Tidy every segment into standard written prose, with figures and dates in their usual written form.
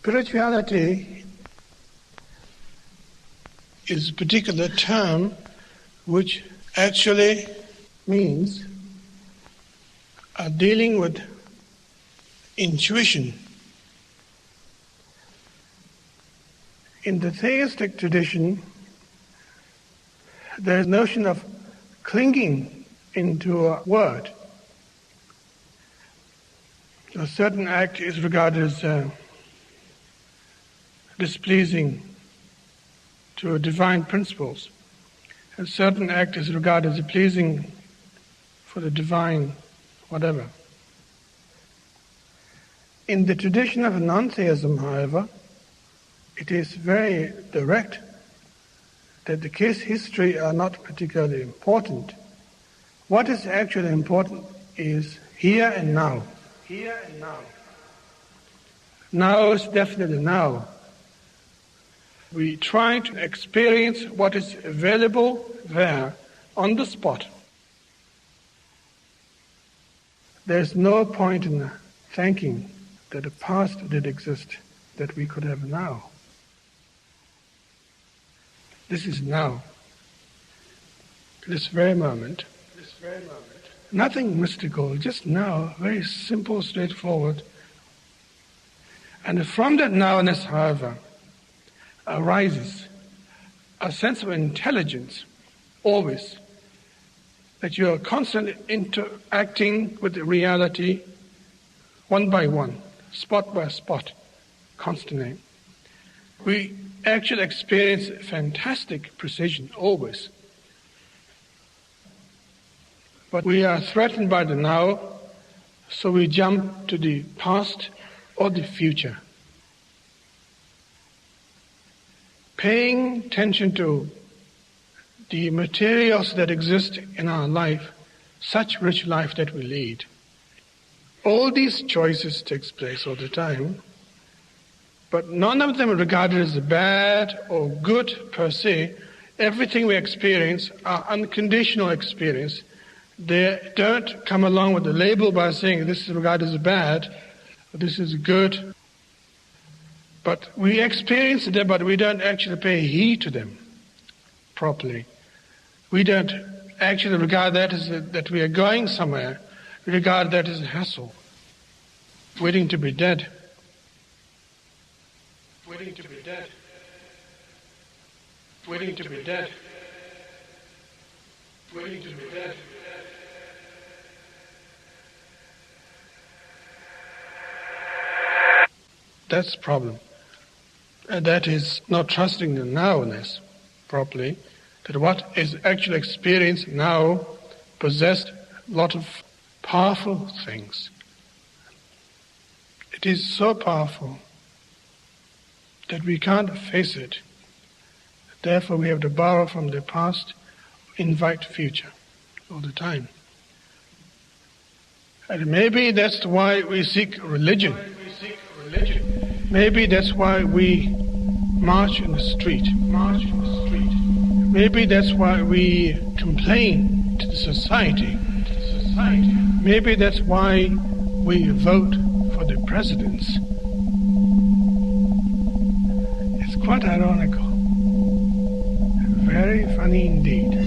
Spirituality is a particular term which actually means dealing with intuition. In the theistic tradition, there is a notion of clinging into a word. A certain act is regarded as displeasing to divine principles. A certain act is regarded as pleasing for the divine whatever. In the tradition of non-theism, however, it is very direct that the case history are not particularly important. What is actually important is here and now. Here and now. Now is definitely now. We try to experience what is available there on the spot. There's no point in thinking that the past did exist that we could have now. This is now. This very moment. Nothing mystical, just now, very simple, straightforward. And from that nowness, however, arises a sense of intelligence, always, that you are constantly interacting with the reality, one by one, spot by spot, constantly. We actually experience fantastic precision, always. But we are threatened by the now, so we jump to the past or the future. Paying attention to the materials that exist in our life, such rich life that we lead. All these choices takes place all the time, but none of them are regarded as bad or good per se. Everything we experience are unconditional experience. They don't come along with a label by saying this is regarded as bad, or this is good. But we experience them, but we don't actually pay heed to them properly. We don't actually regard that as that we are going somewhere. We regard that as a hassle, waiting to be dead. Waiting to be dead. Waiting to be dead. Waiting to be dead. That's the problem. And that is not trusting the nowness properly, that what is actually experienced now possessed a lot of powerful things. It is so powerful that we can't face it. Therefore we have to borrow from the past, invite future all the time. And maybe that's why we seek religion. Maybe that's why we march in the street. Maybe that's why we complain to the society. Maybe that's why we vote for the presidents. It's quite ironical. Very funny indeed.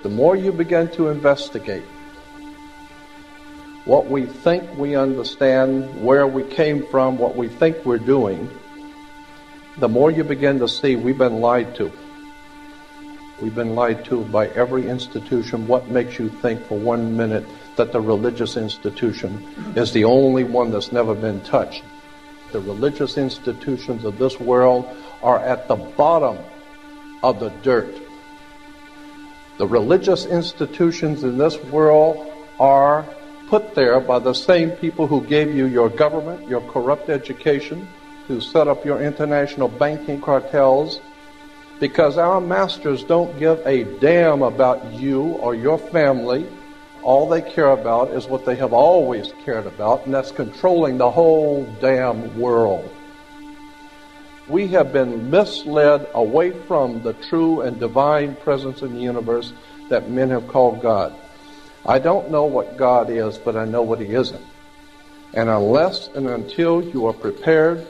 The more you begin to investigate what we think we understand, where we came from, what we think we're doing, the more you begin to see we've been lied to. We've been lied to by every institution. What makes you think for 1 minute that the religious institution is the only one that's never been touched? The religious institutions of this world are at the bottom of the dirt. The religious institutions in this world are put there by the same people who gave you your government, your corrupt education, who set up your international banking cartels, because our masters don't give a damn about you or your family. All they care about is what they have always cared about, and that's controlling the whole damn world. We have been misled away from the true and divine presence in the universe that men have called God. I don't know what God is, but I know what He isn't. And unless and until you are prepared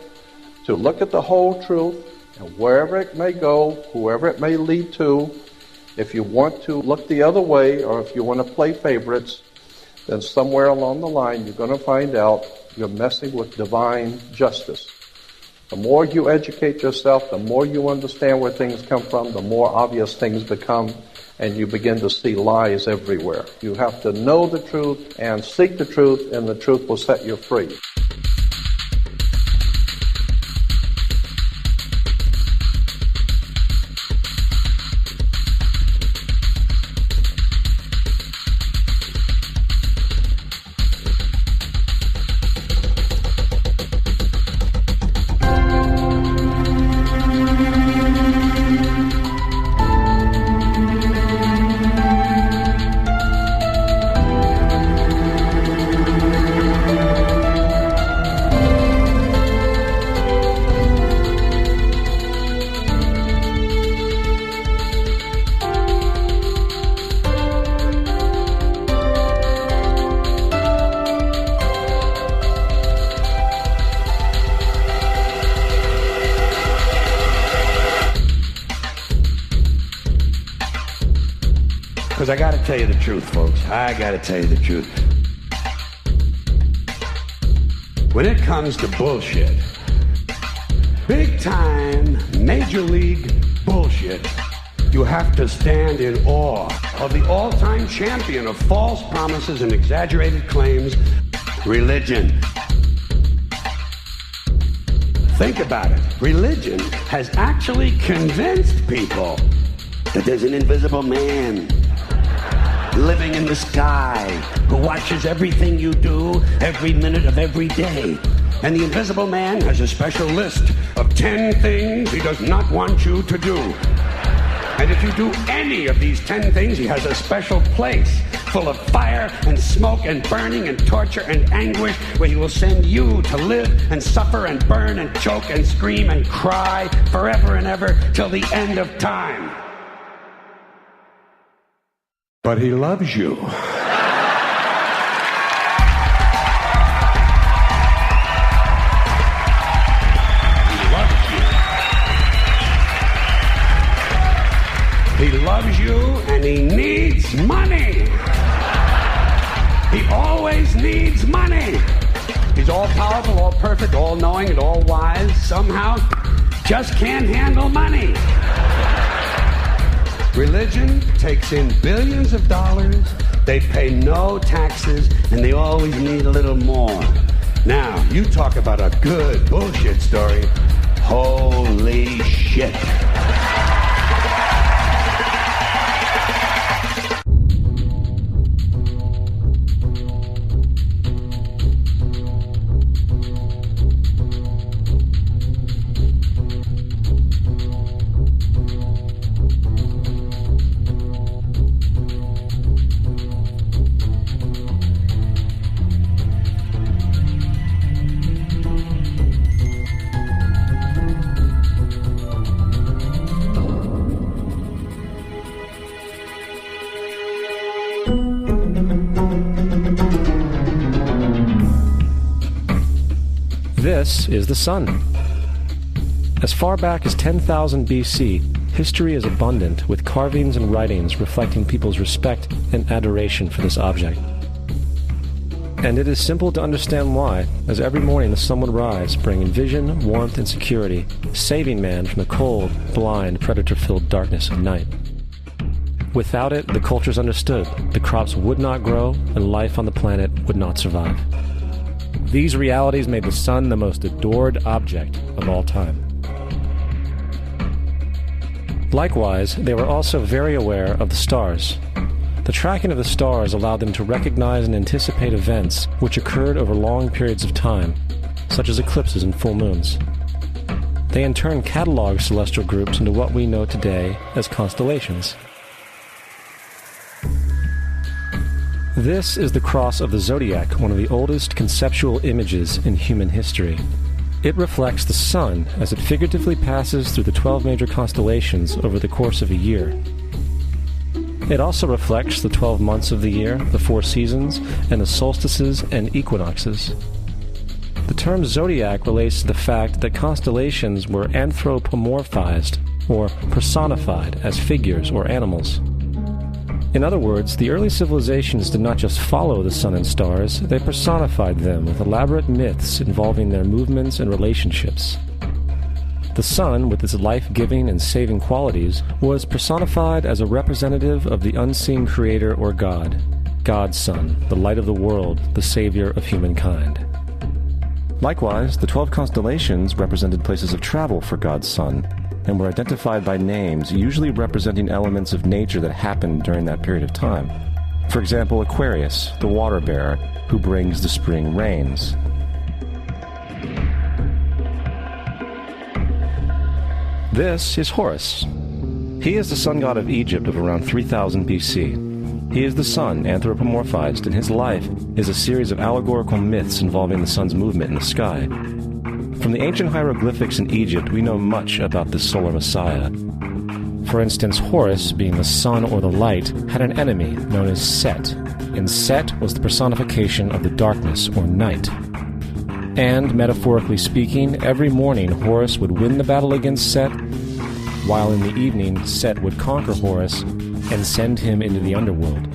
to look at the whole truth, and wherever it may go, whoever it may lead to, if you want to look the other way, or if you want to play favorites, then somewhere along the line you're going to find out you're messing with divine justice. The more you educate yourself, the more you understand where things come from, the more obvious things become, and you begin to see lies everywhere. You have to know the truth and seek the truth, and the truth will set you free. Because I got to tell you the truth, folks. I got to tell you the truth. When it comes to bullshit, big time, major league bullshit, you have to stand in awe of the all-time champion of false promises and exaggerated claims, religion. Think about it. Religion has actually convinced people that there's an invisible man living in the sky who watches everything you do every minute of every day. And the invisible man has a special list of 10 things he does not want you to do. And if you do any of these 10 things, he has a special place full of fire and smoke and burning and torture and anguish where he will send you to live and suffer and burn and choke and scream and cry forever and ever till the end of time. But he loves you. He loves you and he needs money. He always needs money. He's all powerful, all perfect, all knowing, and all wise. Somehow just can't handle money. Religion takes in billions of dollars, they pay no taxes, and they always need a little more. Now, you talk about a good bullshit story. Holy shit. This is the sun. As far back as 10,000 BC, history is abundant with carvings and writings reflecting people's respect and adoration for this object. And it is simple to understand why, as every morning the sun would rise, bringing vision, warmth, and security, saving man from the cold, blind, predator-filled darkness of night. Without it, the cultures understood, the crops would not grow, and life on the planet would not survive. These realities made the sun the most adored object of all time. Likewise, they were also very aware of the stars. The tracking of the stars allowed them to recognize and anticipate events which occurred over long periods of time, such as eclipses and full moons. They in turn cataloged celestial groups into what we know today as constellations. This is the cross of the zodiac, one of the oldest conceptual images in human history. It reflects the sun as it figuratively passes through the 12 major constellations over the course of a year. It also reflects the 12 months of the year, the 4 seasons, and the solstices and equinoxes. The term zodiac relates to the fact that constellations were anthropomorphized, or personified, as figures or animals. In other words, the early civilizations did not just follow the sun and stars, they personified them with elaborate myths involving their movements and relationships. The sun, with its life-giving and saving qualities, was personified as a representative of the unseen creator or God, God's Son, the light of the world, the savior of humankind. Likewise, the 12 constellations represented places of travel for God's Son, and were identified by names, usually representing elements of nature that happened during that period of time. For example, Aquarius, the water bearer, who brings the spring rains. This is Horus. He is the sun god of Egypt of around 3000 BC. He is the sun anthropomorphized, and his life is a series of allegorical myths involving the sun's movement in the sky. From the ancient hieroglyphics in Egypt, we know much about this solar messiah. For instance, Horus, being the sun or the light, had an enemy known as Set, and Set was the personification of the darkness or night. And, metaphorically speaking, every morning Horus would win the battle against Set, while in the evening Set would conquer Horus and send him into the underworld.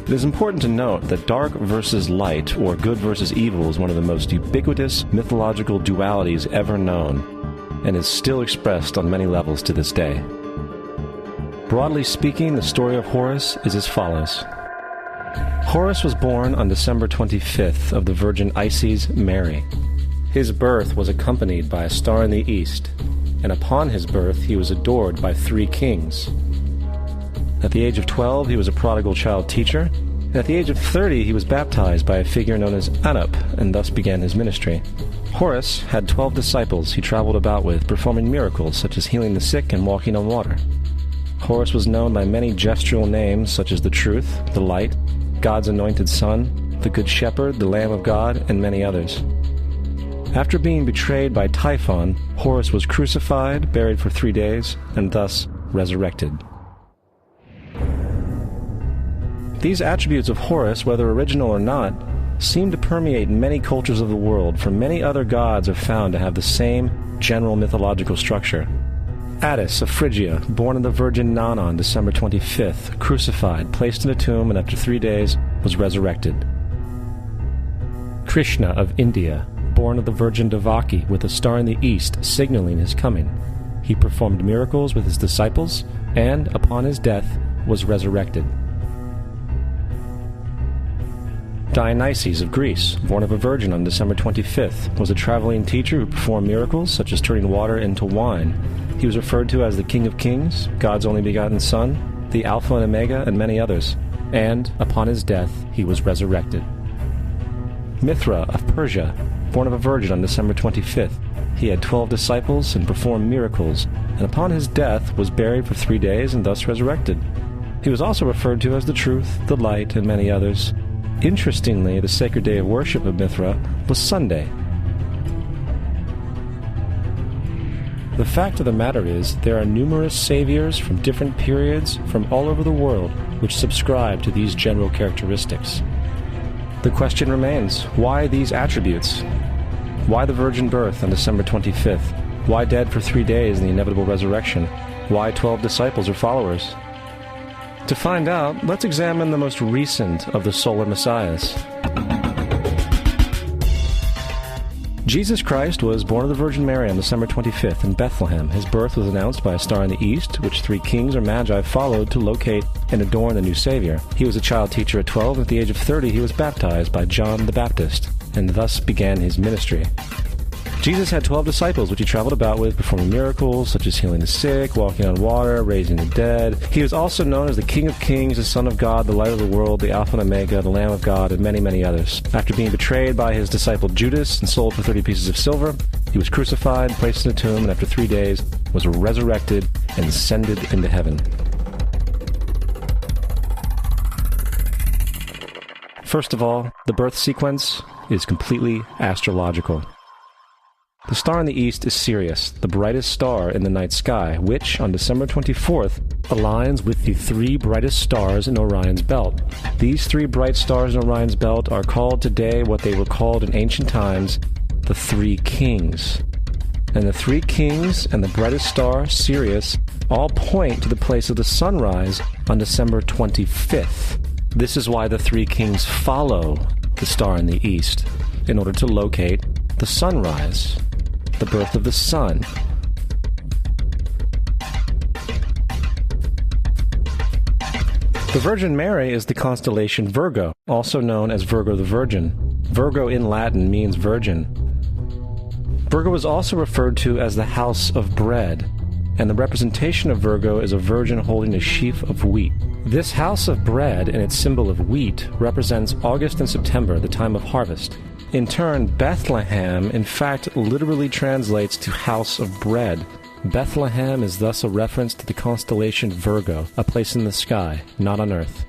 It is important to note that dark versus light, or good versus evil, is one of the most ubiquitous mythological dualities ever known, and is still expressed on many levels to this day. Broadly speaking, the story of Horus is as follows. Horus was born on December 25th of the Virgin Isis Mary. His birth was accompanied by a star in the east, and upon his birth he was adored by 3 kings. At the age of 12, he was a prodigal child teacher, and at the age of 30, he was baptized by a figure known as Anup, and thus began his ministry. Horus had 12 disciples he traveled about with, performing miracles such as healing the sick and walking on water. Horus was known by many gestural names such as the Truth, the Light, God's Anointed Son, the Good Shepherd, the Lamb of God, and many others. After being betrayed by Typhon, Horus was crucified, buried for 3 days, and thus resurrected. These attributes of Horus, whether original or not, seem to permeate many cultures of the world, for many other gods are found to have the same general mythological structure. Attis of Phrygia, born of the Virgin Nana on December 25th, crucified, placed in a tomb, and after 3 days was resurrected. Krishna of India, born of the Virgin Devaki, with a star in the east signaling his coming. He performed miracles with his disciples, and, upon his death, was resurrected. Dionysus of Greece, born of a virgin on December 25th, was a traveling teacher who performed miracles such as turning water into wine. He was referred to as the King of Kings, God's only begotten Son, the Alpha and Omega, and many others. And, upon his death, he was resurrected. Mithra of Persia, born of a virgin on December 25th, he had 12 disciples and performed miracles, and upon his death was buried for 3 days and thus resurrected. He was also referred to as the Truth, the Light, and many others. Interestingly, the sacred day of worship of Mithra was Sunday. The fact of the matter is, there are numerous saviors from different periods from all over the world which subscribe to these general characteristics. The question remains, why these attributes? Why the virgin birth on December 25th? Why dead for 3 days in the inevitable resurrection? Why 12 disciples or followers? To find out, let's examine the most recent of the solar messiahs. Jesus Christ was born of the Virgin Mary on December 25th in Bethlehem. His birth was announced by a star in the east, which 3 kings or magi followed to locate and adorn the new Savior. He was a child teacher at 12, and at the age of 30 he was baptized by John the Baptist, and thus began his ministry. Jesus had 12 disciples, which he traveled about with, performing miracles such as healing the sick, walking on water, raising the dead. He was also known as the King of Kings, the Son of God, the Light of the World, the Alpha and Omega, the Lamb of God, and many, many others. After being betrayed by his disciple Judas and sold for 30 pieces of silver, he was crucified, placed in a tomb, and after 3 days was resurrected and ascended into heaven. First of all, the birth sequence is completely astrological. The star in the east is Sirius, the brightest star in the night sky, which, on December 24th, aligns with the 3 brightest stars in Orion's belt. These 3 bright stars in Orion's belt are called today what they were called in ancient times, the 3 kings. And the 3 kings and the brightest star, Sirius, all point to the place of the sunrise on December 25th. This is why the 3 kings follow the star in the east, in order to locate the sunrise, the birth of the sun. The Virgin Mary is the constellation Virgo, also known as Virgo the Virgin. Virgo in Latin means virgin. Virgo is also referred to as the house of bread, and the representation of Virgo is a virgin holding a sheaf of wheat. This house of bread and its symbol of wheat represents August and September, the time of harvest. In turn, Bethlehem, in fact, literally translates to house of bread. Bethlehem is thus a reference to the constellation Virgo, a place in the sky, not on earth.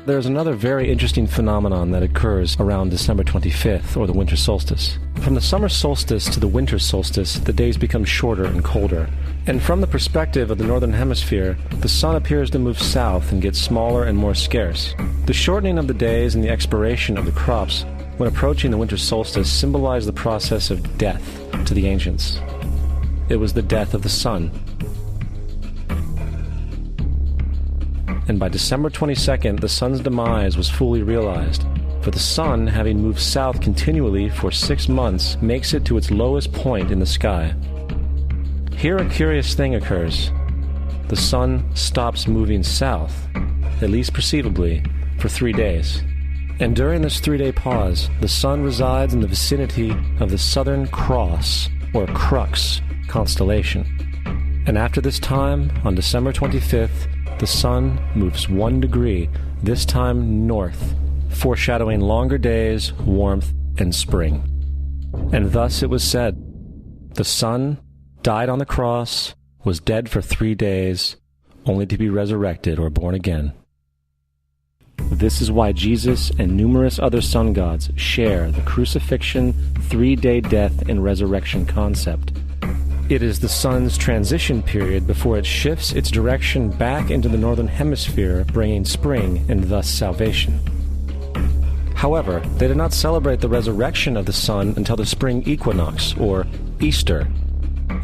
There's another very interesting phenomenon that occurs around December 25th, or the winter solstice. From the summer solstice to the winter solstice, the days become shorter and colder. And from the perspective of the northern hemisphere, the sun appears to move south and get smaller and more scarce. The shortening of the days and the expiration of the crops when approaching the winter solstice symbolized the process of death to the ancients. It was the death of the sun. And by December 22nd, the sun's demise was fully realized, for the sun, having moved south continually for 6 months, makes it to its lowest point in the sky. Here a curious thing occurs. The sun stops moving south, at least perceivably, for 3 days. And during this 3-day pause, the sun resides in the vicinity of the Southern Cross, or Crux, constellation. And after this time, on December 25th, the sun moves 1 degree, this time north, foreshadowing longer days, warmth, and spring. And thus it was said, the sun died on the cross, was dead for 3 days, only to be resurrected or born again. This is why Jesus and numerous other sun gods share the crucifixion, 3-day death, and resurrection concept. It is the sun's transition period before it shifts its direction back into the northern hemisphere, bringing spring and thus salvation. However, they did not celebrate the resurrection of the sun until the spring equinox, or Easter.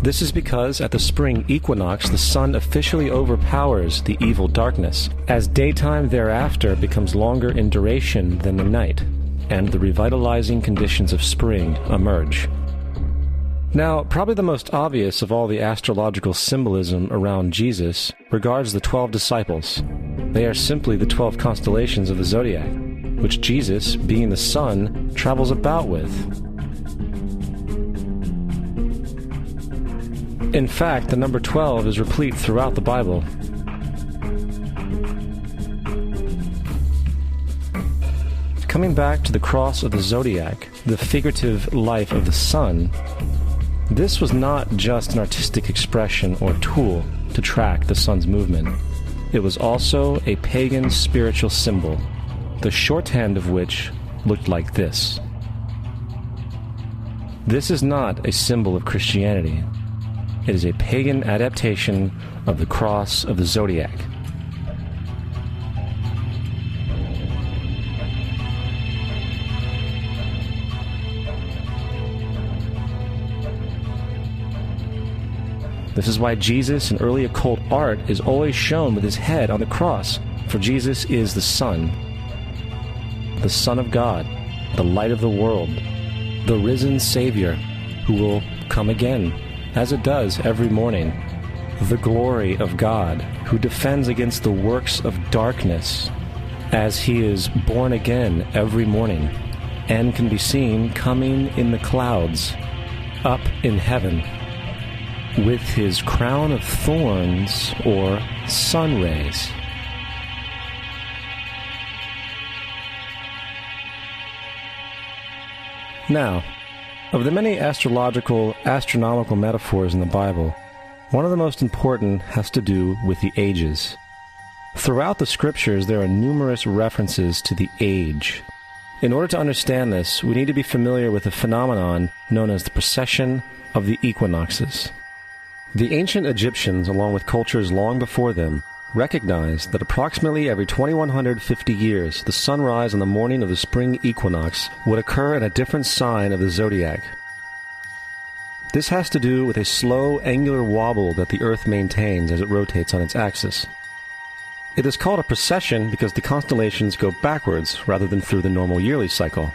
This is because at the spring equinox the sun officially overpowers the evil darkness, as daytime thereafter becomes longer in duration than the night, and the revitalizing conditions of spring emerge. Now, probably the most obvious of all the astrological symbolism around Jesus regards the 12 disciples. They are simply the 12 constellations of the zodiac, which Jesus, being the sun, travels about with. In fact, the number 12 is replete throughout the Bible. Coming back to the cross of the zodiac, the figurative life of the sun, this was not just an artistic expression or tool to track the sun's movement. It was also a pagan spiritual symbol, the shorthand of which looked like this. This is not a symbol of Christianity. It is a pagan adaptation of the cross of the zodiac. This is why Jesus in early occult art is always shown with his head on the cross, for Jesus is the Son of God, the light of the world, the risen Savior, who will come again, as it does every morning, the glory of God, who defends against the works of darkness, as he is born again every morning, and can be seen coming in the clouds, up in heaven, with his crown of thorns or sun rays. Now, of the many astronomical metaphors in the Bible, one of the most important has to do with the ages. Throughout the scriptures, there are numerous references to the age. In order to understand this, we need to be familiar with a phenomenon known as the precession of the equinoxes. The ancient Egyptians, along with cultures long before them, recognized that approximately every 2150 years, the sunrise on the morning of the spring equinox would occur in a different sign of the zodiac. This has to do with a slow, angular wobble that the Earth maintains as it rotates on its axis. It is called a precession because the constellations go backwards rather than through the normal yearly cycle.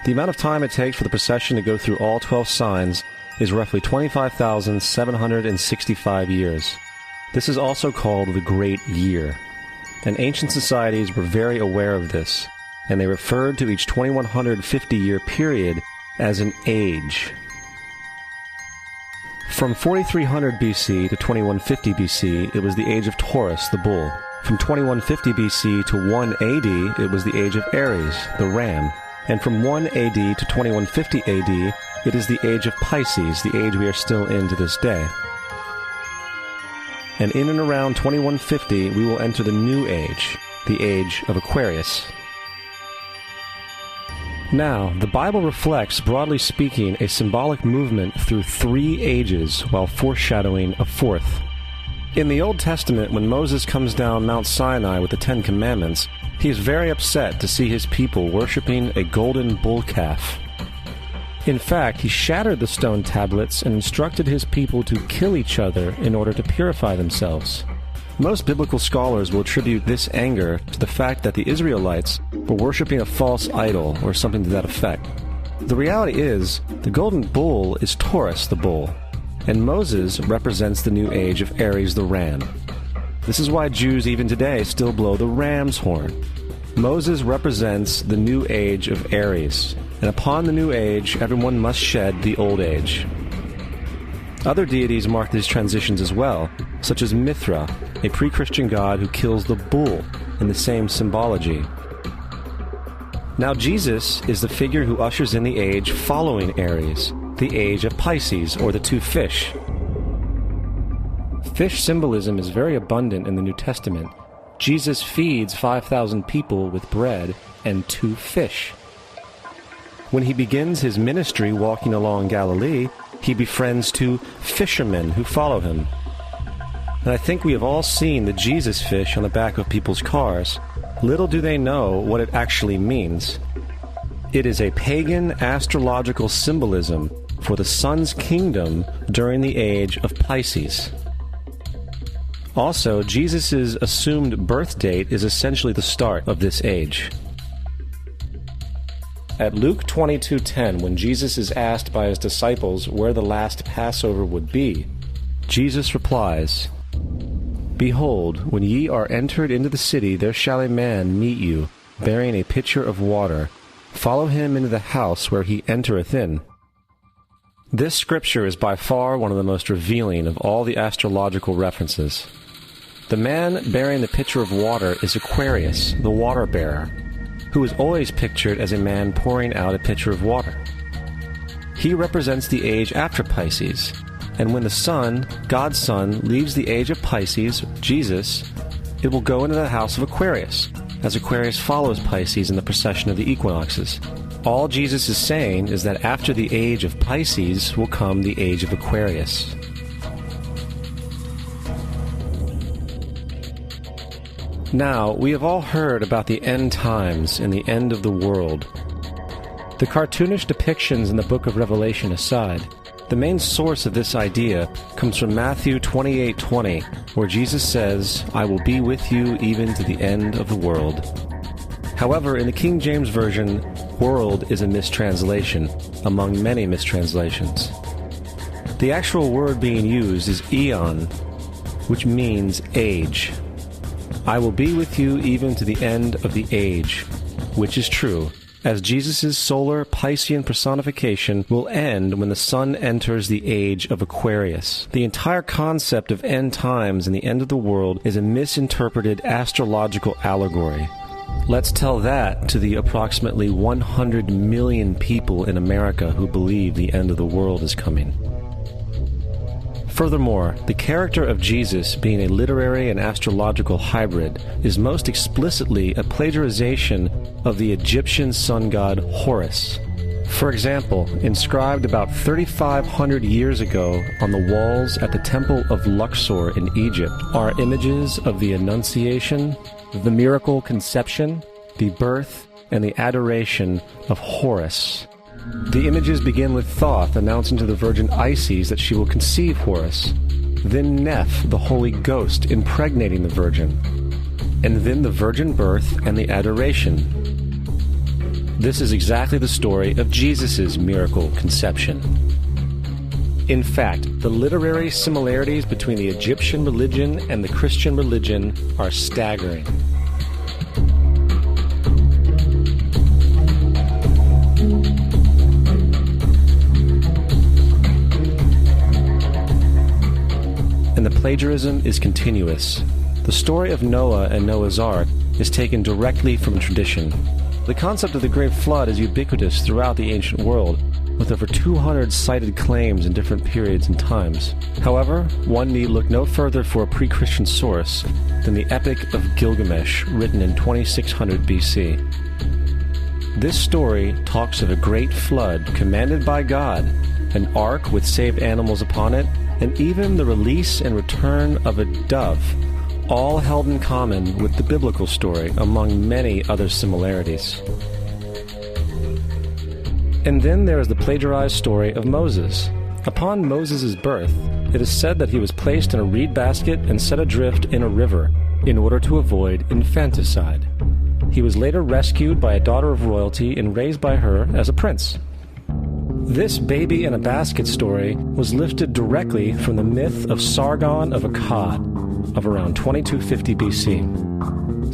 The amount of time it takes for the precession to go through all 12 signs is roughly 25,765 years. This is also called the Great Year, and ancient societies were very aware of this, and they referred to each 2150-year period as an age. From 4300 BC to 2150 BC, it was the age of Taurus, the bull. From 2150 BC to 1 AD, it was the age of Aries, the ram. And from 1 AD to 2150 AD, it is the age of Pisces, the age we are still in to this day. And in and around 2150, we will enter the new age, the age of Aquarius. Now, the Bible reflects, broadly speaking, a symbolic movement through 3 ages while foreshadowing a 4th. In the Old Testament, when Moses comes down Mount Sinai with the 10 Commandments, he is very upset to see his people worshiping a golden bull calf. In fact, he shattered the stone tablets and instructed his people to kill each other in order to purify themselves. Most biblical scholars will attribute this anger to the fact that the Israelites were worshiping a false idol or something to that effect. The reality is, the golden bull is Taurus the bull, and Moses represents the new age of Aries the ram. This is why Jews even today still blow the ram's horn. Moses represents the new age of Aries, and upon the new age, everyone must shed the old age. Other deities mark these transitions as well, such as Mithra, a pre-Christian god who kills the bull in the same symbology. Now Jesus is the figure who ushers in the age following Aries, the age of Pisces, or the 2 fish. Fish symbolism is very abundant in the New Testament. Jesus feeds 5,000 people with bread and 2 fish. When he begins his ministry walking along Galilee, he befriends 2 fishermen who follow him. And I think we have all seen the Jesus fish on the back of people's cars. Little do they know what it actually means. It is a pagan astrological symbolism for the sun's kingdom during the age of Pisces. Also, Jesus' assumed birth date is essentially the start of this age. At Luke 22:10, when Jesus is asked by his disciples where the last Passover would be, Jesus replies, "Behold, when ye are entered into the city, there shall a man meet you, bearing a pitcher of water. Follow him into the house where he entereth in." This scripture is by far one of the most revealing of all the astrological references. The man bearing the pitcher of water is Aquarius, the water bearer, who is always pictured as a man pouring out a pitcher of water. He represents the age after Pisces, and when the sun, God's Son, leaves the age of Pisces, Jesus, it will go into the house of Aquarius, as Aquarius follows Pisces in the precession of the equinoxes. All Jesus is saying is that after the age of Pisces will come the age of Aquarius. Now, we have all heard about the end times and the end of the world. The cartoonish depictions in the book of Revelation aside, The main source of this idea comes from Matthew 28:20, where Jesus says, "I will be with you even to the end of the world." However, in the King James Version, world is a mistranslation, among many mistranslations. The actual word being used is eon, which means age. I will be with you even to the end of the age, which is true, as Jesus' solar Piscean personification will end when the sun enters the age of Aquarius. The entire concept of end times and the end of the world is a misinterpreted astrological allegory. Let's tell that to the approximately 100 million people in America who believe the end of the world is coming. Furthermore, the character of Jesus being a literary and astrological hybrid is most explicitly a plagiarization of the Egyptian sun god Horus. For example, inscribed about 3,500 years ago on the walls at the Temple of Luxor in Egypt are images of the Annunciation, the miracle conception, the birth, and the adoration of Horus. The images begin with Thoth announcing to the Virgin Isis that she will conceive Horus, then Neph, the Holy Ghost, impregnating the Virgin, and then the virgin birth and the adoration. This is exactly the story of Jesus' miracle conception. In fact, the literary similarities between the Egyptian religion and the Christian religion are staggering. And the plagiarism is continuous. The story of Noah and Noah's Ark is taken directly from tradition. The concept of the Great Flood is ubiquitous throughout the ancient world, with over 200 cited claims in different periods and times. However, one need look no further for a pre-Christian source than the Epic of Gilgamesh, written in 2600 BC. This story talks of a great flood commanded by God, an ark with saved animals upon it, and even the release and return of a dove, all held in common with the biblical story, among many other similarities. And then there is the plagiarized story of Moses. Upon Moses' birth, it is said that he was placed in a reed basket and set adrift in a river in order to avoid infanticide. He was later rescued by a daughter of royalty and raised by her as a prince. This baby in a basket story was lifted directly from the myth of Sargon of Akkad of around 2250 BC.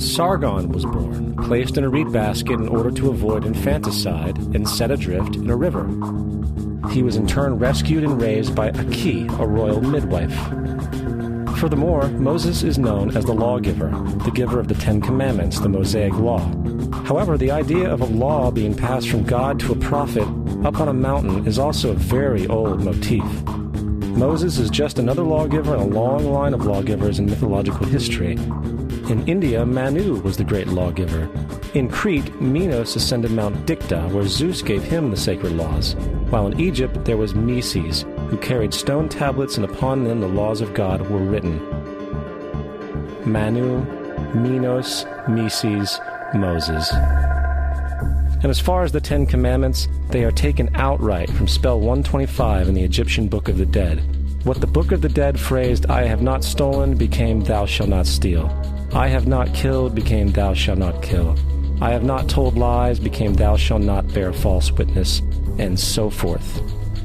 Sargon was born, placed in a reed basket in order to avoid infanticide, and set adrift in a river. He was in turn rescued and raised by Aki, a royal midwife. Furthermore, Moses is known as the lawgiver, the giver of the Ten Commandments, the Mosaic Law. However, the idea of a law being passed from God to a prophet up on a mountain is also a very old motif. Moses is just another lawgiver in a long line of lawgivers in mythological history. In India, Manu was the great lawgiver. In Crete, Minos ascended Mount Dicta, where Zeus gave him the sacred laws, while in Egypt there was Meses, who carried stone tablets and upon them the laws of God were written. Manu, Minos, Meses, Moses. And as far as the Ten Commandments, they are taken outright from spell 125 in the Egyptian Book of the Dead. What the Book of the Dead phrased, "I have not stolen," became "thou shalt not steal." "I have not killed," became "thou shalt not kill." "I have not told lies," became "thou shalt not bear false witness," and so forth.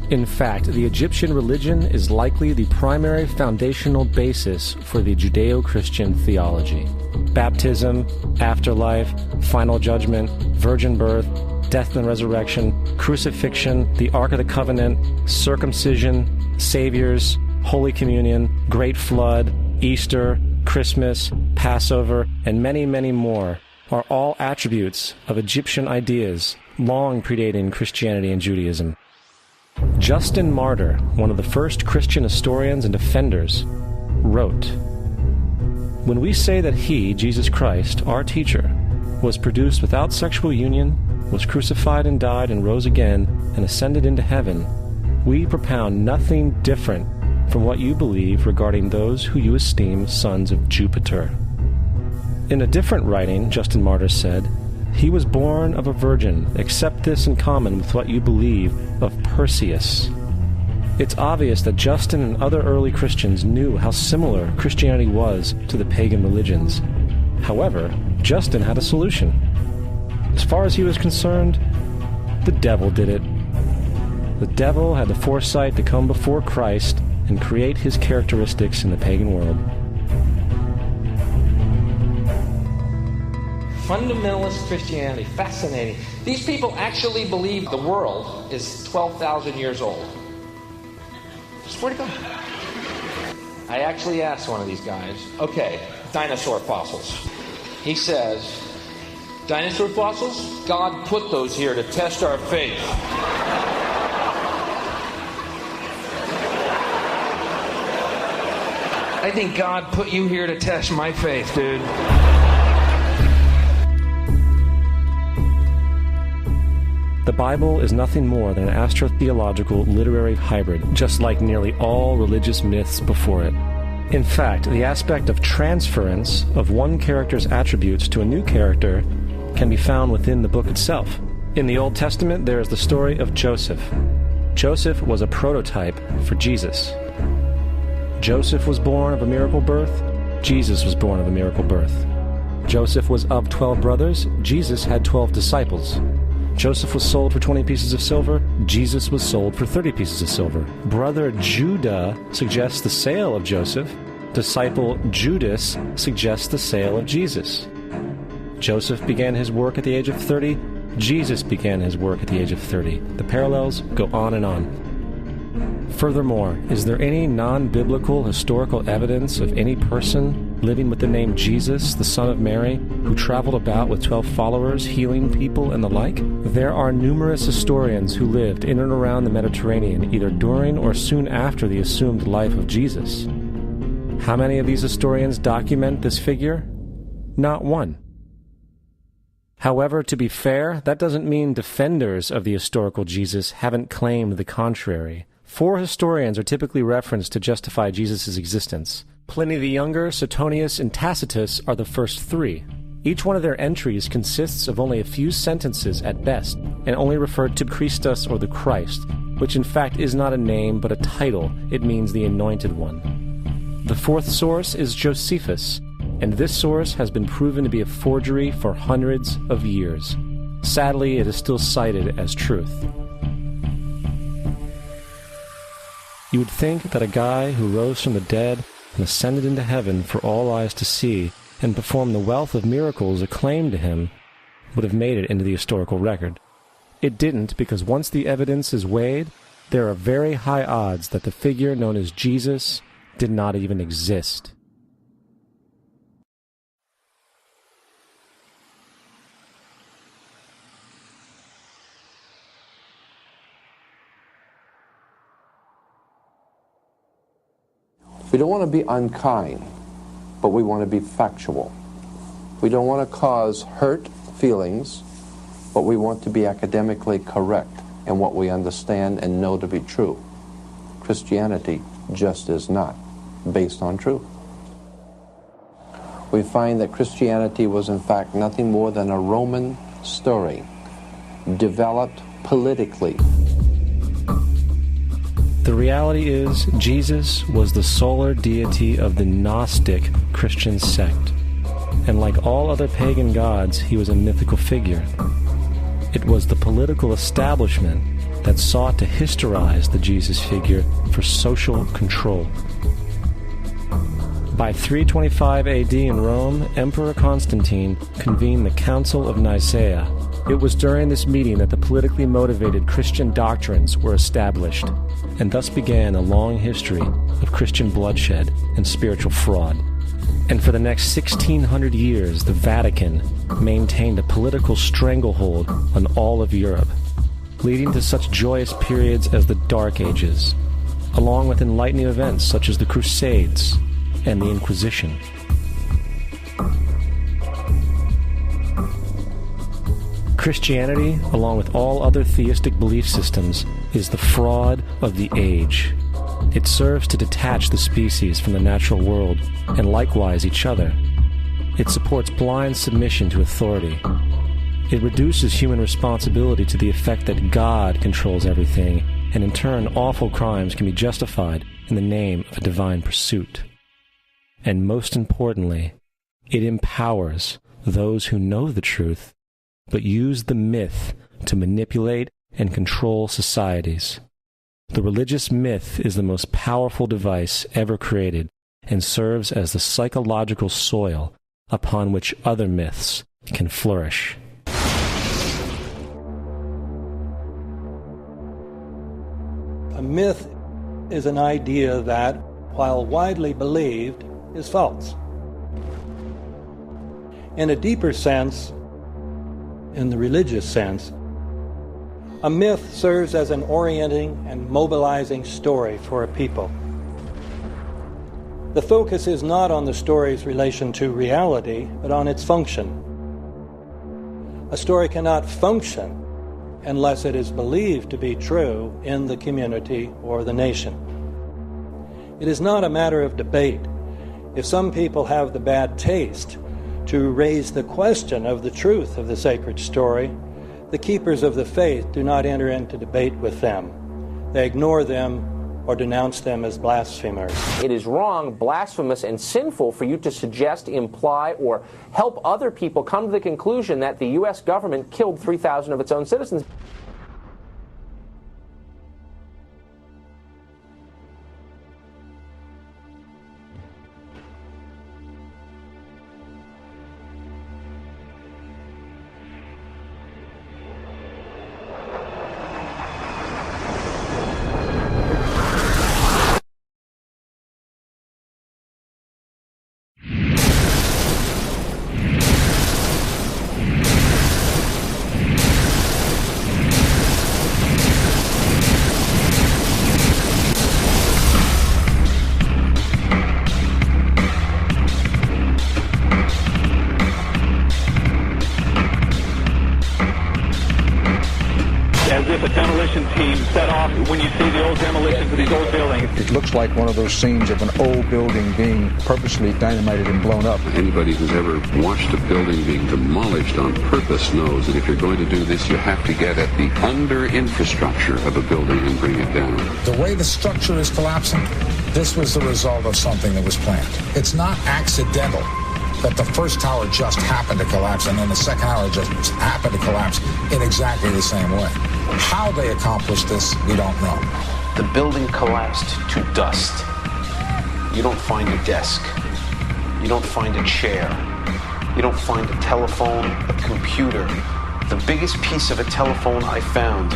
In fact, the Egyptian religion is likely the primary foundational basis for the Judeo-Christian theology. Baptism, afterlife, final judgment, virgin birth, death and resurrection, crucifixion, the Ark of the Covenant, circumcision, saviors, Holy Communion, Great Flood, Easter, Christmas, Passover, and many, many more are all attributes of Egyptian ideas long predating Christianity and Judaism. Justin Martyr, one of the first Christian historians and defenders, wrote, "When we say that he, Jesus Christ, our teacher, was produced without sexual union, was crucified and died and rose again and ascended into heaven, we propound nothing different from what you believe regarding those who you esteem sons of Jupiter." In a different writing, Justin Martyr said, "He was born of a virgin, except this in common with what you believe of Perseus." It's obvious that Justin and other early Christians knew how similar Christianity was to the pagan religions. However, Justin had a solution. As far as he was concerned, the devil did it. The devil had the foresight to come before Christ and create his characteristics in the pagan world. Fundamentalist Christianity, fascinating. These people actually believe the world is 12,000 years old. Swear to God. I actually asked one of these guys, okay, dinosaur fossils. He says, dinosaur fossils? God put those here to test our faith. I think God put you here to test my faith, dude. The Bible is nothing more than an astrotheological literary hybrid, just like nearly all religious myths before it. In fact, the aspect of transference of one character's attributes to a new character can be found within the book itself. In the Old Testament, there is the story of Joseph. Joseph was a prototype for Jesus. Joseph was born of a miracle birth. Jesus was born of a miracle birth. Joseph was of 12 brothers. Jesus had 12 disciples. Joseph was sold for 20 pieces of silver. Jesus was sold for 30 pieces of silver. Brother Judah suggests the sale of Joseph. Disciple Judas suggests the sale of Jesus. Joseph began his work at the age of 30. Jesus began his work at the age of 30. The parallels go on and on. Furthermore, is there any non-biblical historical evidence of any person living with the name Jesus, the son of Mary, who traveled about with 12 followers, healing people and the like? There are numerous historians who lived in and around the Mediterranean, either during or soon after the assumed life of Jesus. How many of these historians document this figure? Not one. However, to be fair, that doesn't mean defenders of the historical Jesus haven't claimed the contrary. 4 historians are typically referenced to justify Jesus' existence. Pliny the Younger, Suetonius, and Tacitus are the first 3. Each one of their entries consists of only a few sentences at best, and only refer to Christus or the Christ, which in fact is not a name but a title. It means the Anointed One. The 4th source is Josephus, and this source has been proven to be a forgery for hundreds of years. Sadly, it is still cited as truth. You would think that a guy who rose from the dead and ascended into heaven for all eyes to see and performed the wealth of miracles acclaimed to him would have made it into the historical record. It didn't, because once the evidence is weighed, there are very high odds that the figure known as Jesus did not even exist. We don't want to be unkind, but we want to be factual. We don't want to cause hurt feelings, but we want to be academically correct in what we understand and know to be true. Christianity just is not based on truth. We find that Christianity was in fact nothing more than a Roman story, developed politically. The reality is, Jesus was the solar deity of the Gnostic Christian sect, and like all other pagan gods, he was a mythical figure. It was the political establishment that sought to historize the Jesus figure for social control. By 325 AD in Rome, Emperor Constantine convened the Council of Nicaea. It was during this meeting that the politically motivated Christian doctrines were established, and thus began a long history of Christian bloodshed and spiritual fraud. And for the next 1600 years, the Vatican maintained a political stranglehold on all of Europe, leading to such joyous periods as the Dark Ages, along with enlightening events such as the Crusades and the Inquisition. Christianity, along with all other theistic belief systems, is the fraud of the age. It serves to detach the species from the natural world, and likewise each other. It supports blind submission to authority. It reduces human responsibility to the effect that God controls everything, and in turn awful crimes can be justified in the name of a divine pursuit. And most importantly, it empowers those who know the truth, but use the myth to manipulate and control societies. The religious myth is the most powerful device ever created and serves as the psychological soil upon which other myths can flourish. A myth is an idea that, while widely believed, is false. In a deeper sense, in the religious sense, a myth serves as an orienting and mobilizing story for a people. The focus is not on the story's relation to reality, but on its function. A story cannot function unless it is believed to be true in the community or the nation. It is not a matter of debate. If some people have the bad taste to raise the question of the truth of the sacred story, the keepers of the faith do not enter into debate with them. They ignore them or denounce them as blasphemers. It is wrong, blasphemous, and sinful for you to suggest, imply, or help other people come to the conclusion that the U.S. government killed 3,000 of its own citizens. When you see the old demolitions of these old buildings. It looks like one of those scenes of an old building being purposely dynamited and blown up. Anybody who's ever watched a building being demolished on purpose knows that if you're going to do this, you have to get at the under-infrastructure of a building and bring it down. The way the structure is collapsing, this was the result of something that was planned. It's not accidental that the first tower just happened to collapse and then the second tower just happened to collapse in exactly the same way. How they accomplished this, we don't know. The building collapsed to dust. You don't find a desk. You don't find a chair. You don't find a telephone, a computer. The biggest piece of a telephone I found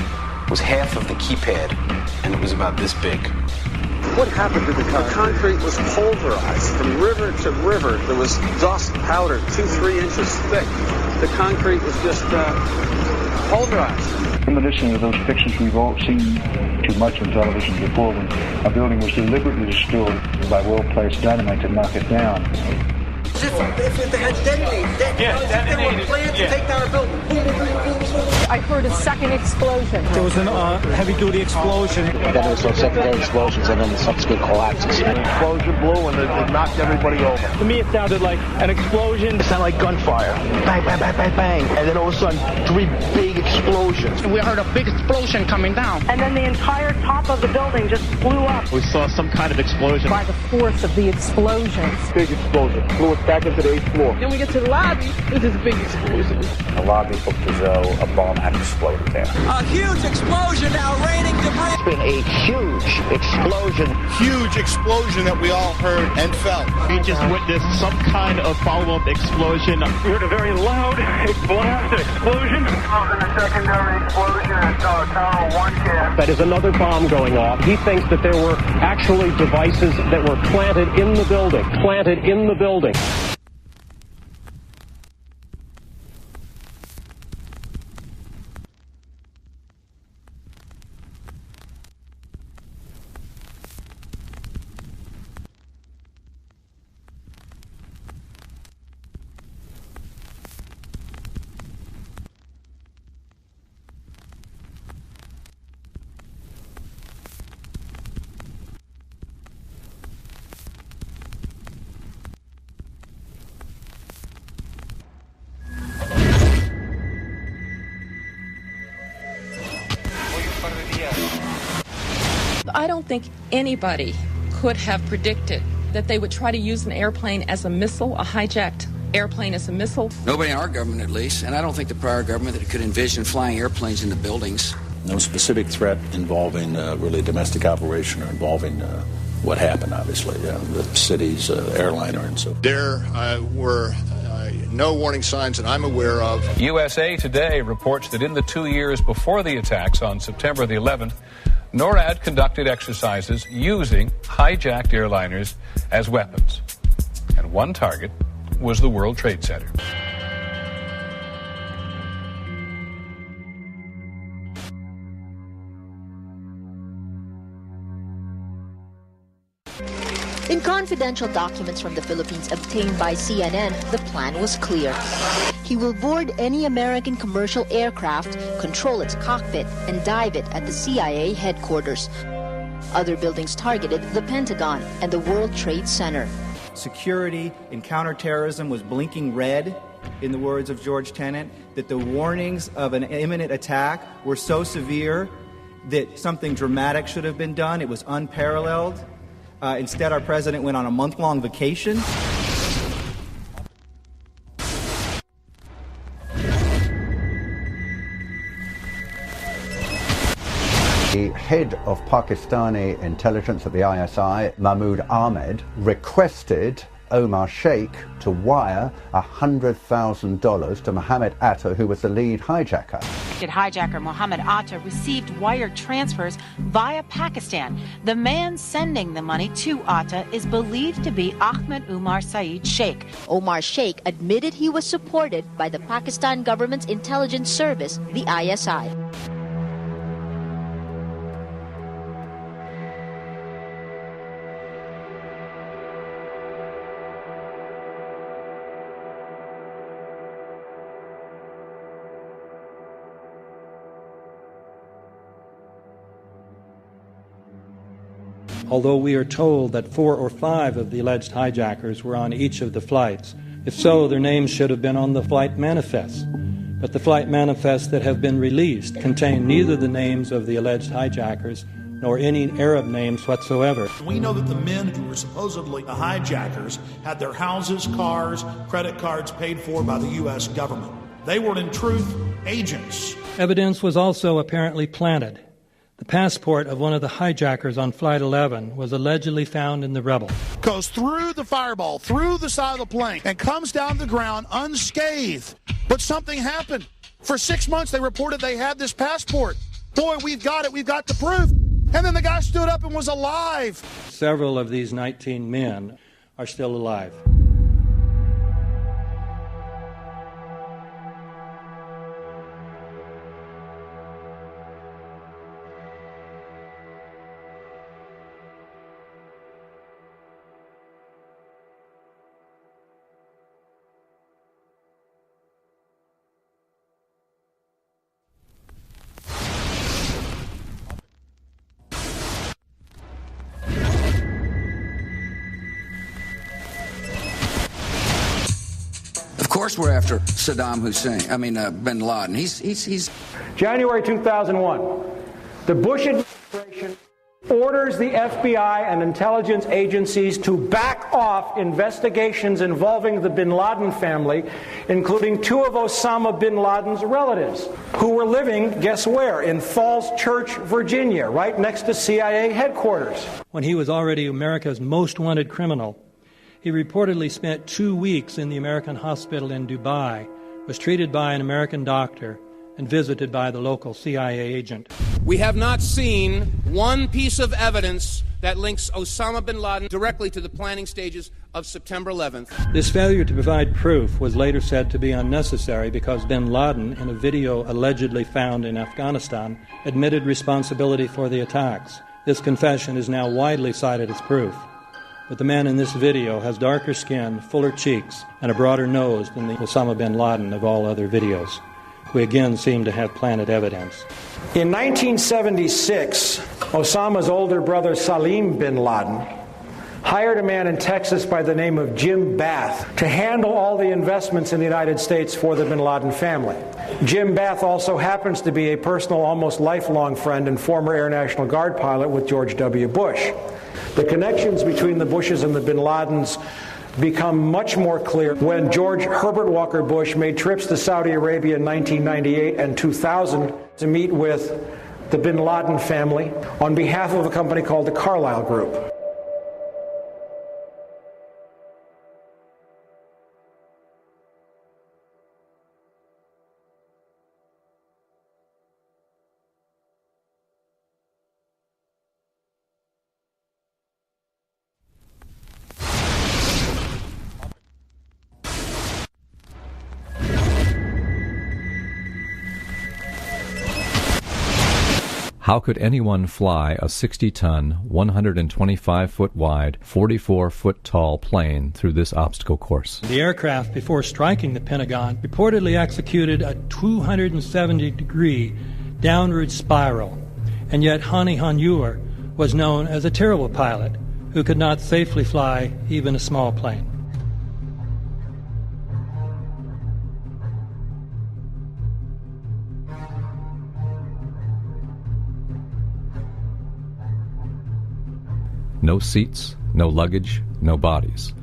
was half of the keypad, and it was about this big. What happened to the concrete? The concrete was pulverized from river to river. There was dust powder 2-3 inches thick. The concrete was just pulverized. In addition to those pictures we've all seen too much on television before, when a building was deliberately destroyed by well-placed dynamite to knock it down. If they had detonated, they were planned to take down a building. Boom, boom, boom, boom, boom. I heard a second explosion. There was a heavy-duty explosion. Then there was some secondary explosions and then subsequent collapses. An explosion blew and it knocked everybody over. To me, it sounded like an explosion. It sounded like gunfire. Bang, bang, bang, bang, bang. And then all of a sudden, 3 big explosions. We heard a big explosion coming down. And then the entire top of the building just blew up. We saw some kind of explosion. By the force of the explosions. Big explosion. Blew us back into the 8th floor. Then we get to the lobby. This is a big explosion. The lobby looked as though a bomb had exploded there. A huge explosion now raining debris. It's been a huge explosion. Huge explosion that we all heard and felt. We just witnessed some kind of follow-up explosion. We heard a very loud blast explosion. A secondary explosion at Tower 1 camp. That is another bomb going off. He thinks that there were actually devices that were planted in the building. Planted in the building. I don't think anybody could have predicted that they would try to use an airplane as a missile, a hijacked airplane as a missile. Nobody in our government, at least, and I don't think the prior government that could envision flying airplanes into buildings. No specific threat involving really domestic operation or involving what happened, obviously, the city's airliner and so. There were no warning signs that I'm aware of. USA Today reports that in the 2 years before the attacks on September the 11th, NORAD conducted exercises using hijacked airliners as weapons. And one target was the World Trade Center. In confidential documents from the Philippines obtained by CNN, the plan was clear. He will board any American commercial aircraft, control its cockpit, and dive it at the CIA headquarters. Other buildings targeted the Pentagon and the World Trade Center. Security in counterterrorism was blinking red, in the words of George Tenet, that the warnings of an imminent attack were so severe that something dramatic should have been done. It was unparalleled. Instead, our president went on a month-long vacation. The head of Pakistani intelligence at the ISI, Mahmoud Ahmed, requested Omar Sheikh to wire $100,000 to Mohammed Atta, who was the lead hijacker. Hijacker Mohammed Atta received wire transfers via Pakistan. The man sending the money to Atta is believed to be Ahmed Umar Saeed Sheikh. Omar Sheikh admitted he was supported by the Pakistan government's intelligence service, the ISI. Although we are told that 4 or 5 of the alleged hijackers were on each of the flights. If so, their names should have been on the flight manifests. But the flight manifests that have been released contain neither the names of the alleged hijackers nor any Arab names whatsoever. We know that the men who were supposedly the hijackers had their houses, cars, credit cards paid for by the U.S. government. They were, in truth, agents. Evidence was also apparently planted. The passport of one of the hijackers on Flight 11 was allegedly found in the rubble. Goes through the fireball, through the side of the plane, and comes down the ground unscathed. But something happened. For 6 months, they reported they had this passport. Boy, we've got it. We've got the proof. And then the guy stood up and was alive. Several of these 19 men are still alive. Of course we're after bin Laden. He's January 2001, the Bush administration orders the FBI and intelligence agencies to back off investigations involving the bin Laden family, including 2 of Osama bin Laden's relatives, who were living, guess where, in Falls Church, Virginia, right next to CIA headquarters. When he was already America's most wanted criminal, he reportedly spent 2 weeks in the American hospital in Dubai, was treated by an American doctor, and visited by the local CIA agent. We have not seen one piece of evidence that links Osama bin Laden directly to the planning stages of September 11th. This failure to provide proof was later said to be unnecessary because bin Laden, in a video allegedly found in Afghanistan, admitted responsibility for the attacks. This confession is now widely cited as proof. But the man in this video has darker skin, fuller cheeks, and a broader nose than the Osama bin Laden of all other videos. We again seem to have planted evidence. In 1976, Osama's older brother Salim bin Laden hired a man in Texas by the name of Jim Bath to handle all the investments in the United States for the bin Laden family. Jim Bath also happens to be a personal, almost lifelong friend and former Air National Guard pilot with George W. Bush. The connections between the Bushes and the bin Ladens become much more clear when George Herbert Walker Bush made trips to Saudi Arabia in 1998 and 2000 to meet with the bin Laden family on behalf of a company called the Carlyle Group. How could anyone fly a 60-ton, 125-foot wide, 44-foot tall plane through this obstacle course? The aircraft, before striking the Pentagon, reportedly executed a 270-degree downward spiral, and yet Hani Hanjour was known as a terrible pilot who could not safely fly even a small plane. No seats, no luggage, no bodies.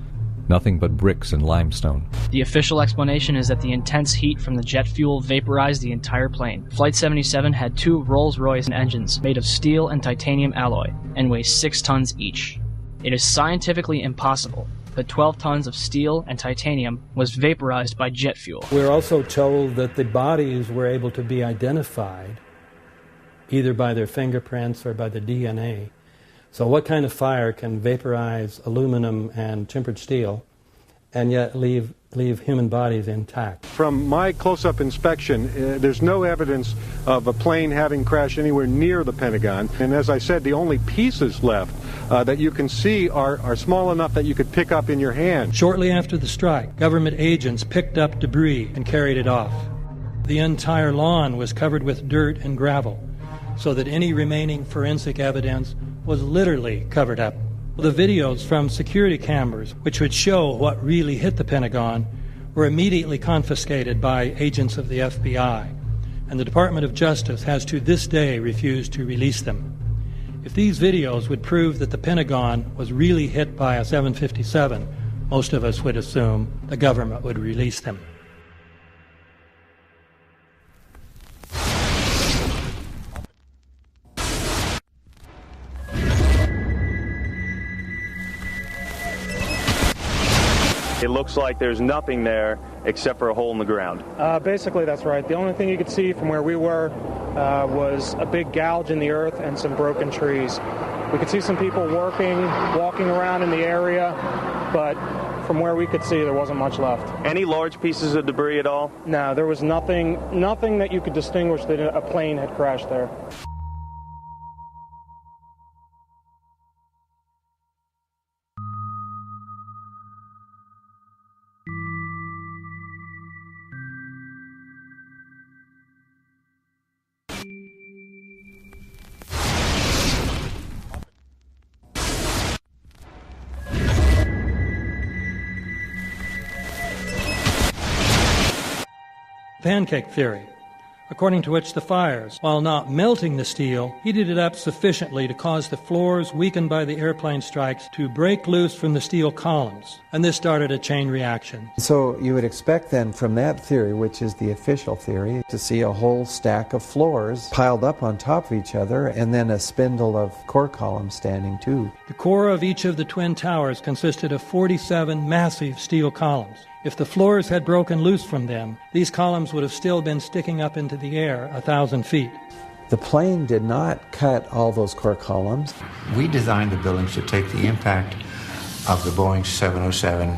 Nothing but bricks and limestone. The official explanation is that the intense heat from the jet fuel vaporized the entire plane. Flight 77 had 2 Rolls-Royce engines made of steel and titanium alloy and weigh 6 tons each. It is scientifically impossible that 12 tons of steel and titanium was vaporized by jet fuel. We're also told that the bodies were able to be identified either by their fingerprints or by the DNA. So what kind of fire can vaporize aluminum and tempered steel and yet leave human bodies intact? From my close-up inspection, there's no evidence of a plane having crashed anywhere near the Pentagon. And as I said, the only pieces left that you can see are small enough that you could pick up in your hand. Shortly after the strike, government agents picked up debris and carried it off. The entire lawn was covered with dirt and gravel, so that any remaining forensic evidence was literally covered up. The videos from security cameras, which would show what really hit the Pentagon, were immediately confiscated by agents of the FBI, and the Department of Justice has to this day refused to release them. If these videos would prove that the Pentagon was really hit by a 757, most of us would assume the government would release them. It looks like there's nothing there except for a hole in the ground. Basically, that's right. The only thing you could see from where we were was a big gouge in the earth and some broken trees. We could see some people walking around in the area, but from where we could see, there wasn't much left. Any large pieces of debris at all? No, there was nothing that you could distinguish that a plane had crashed there. Pancake theory, according to which the fires, while not melting the steel, heated it up sufficiently to cause the floors weakened by the airplane strikes to break loose from the steel columns, and this started a chain reaction. So you would expect then from that theory, which is the official theory, to see a whole stack of floors piled up on top of each other and then a spindle of core columns standing too. The core of each of the twin towers consisted of 47 massive steel columns. If the floors had broken loose from them, these columns would have still been sticking up into the air 1,000 feet. The plane did not cut all those core columns. We designed the buildings to take the impact of the Boeing 707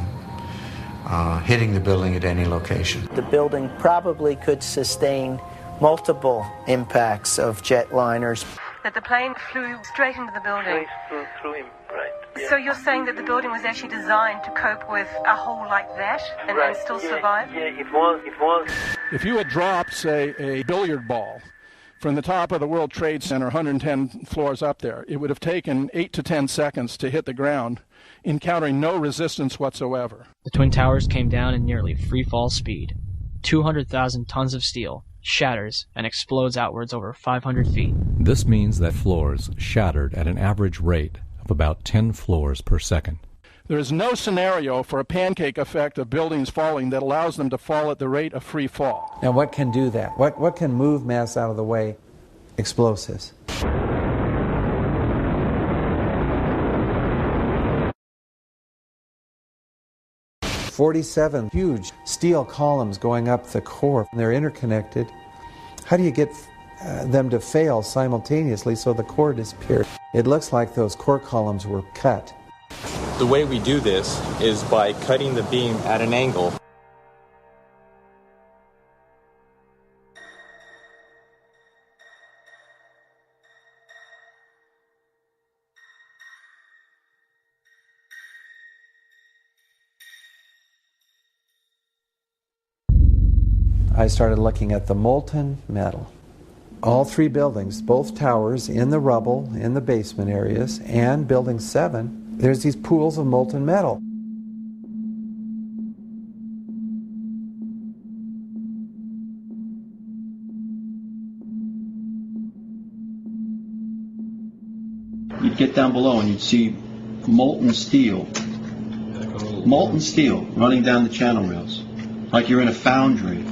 hitting the building at any location. The building probably could sustain multiple impacts of jetliners. That the plane flew straight into the building. Through him, right. So you're saying that the building was actually designed to cope with a hole like that and still survive? Yeah, it was. If you had dropped, say, a billiard ball From the top of the World Trade Center, 110 floors up there, it would have taken 8 to 10 seconds to hit the ground, encountering no resistance whatsoever. The Twin Towers came down in nearly free-fall speed. 200,000 tons of steel shatters and explodes outwards over 500 feet. This means that floors shattered at an average rate of about 10 floors per second. There is no scenario for a pancake effect of buildings falling that allows them to fall at the rate of free fall. Now what can do that? What can move mass out of the way? Explosives. "47 huge steel columns going up the core. They're interconnected. How do you get them to fail simultaneously so the core disappears? It looks like those core columns were cut. The way we do this is by cutting the beam at an angle. I started looking at the molten metal. All three buildings, both towers, in the rubble, in the basement areas, and Building 7, there's these pools of molten metal. You'd get down below and you'd see molten steel running down the channel rails, like you're in a foundry.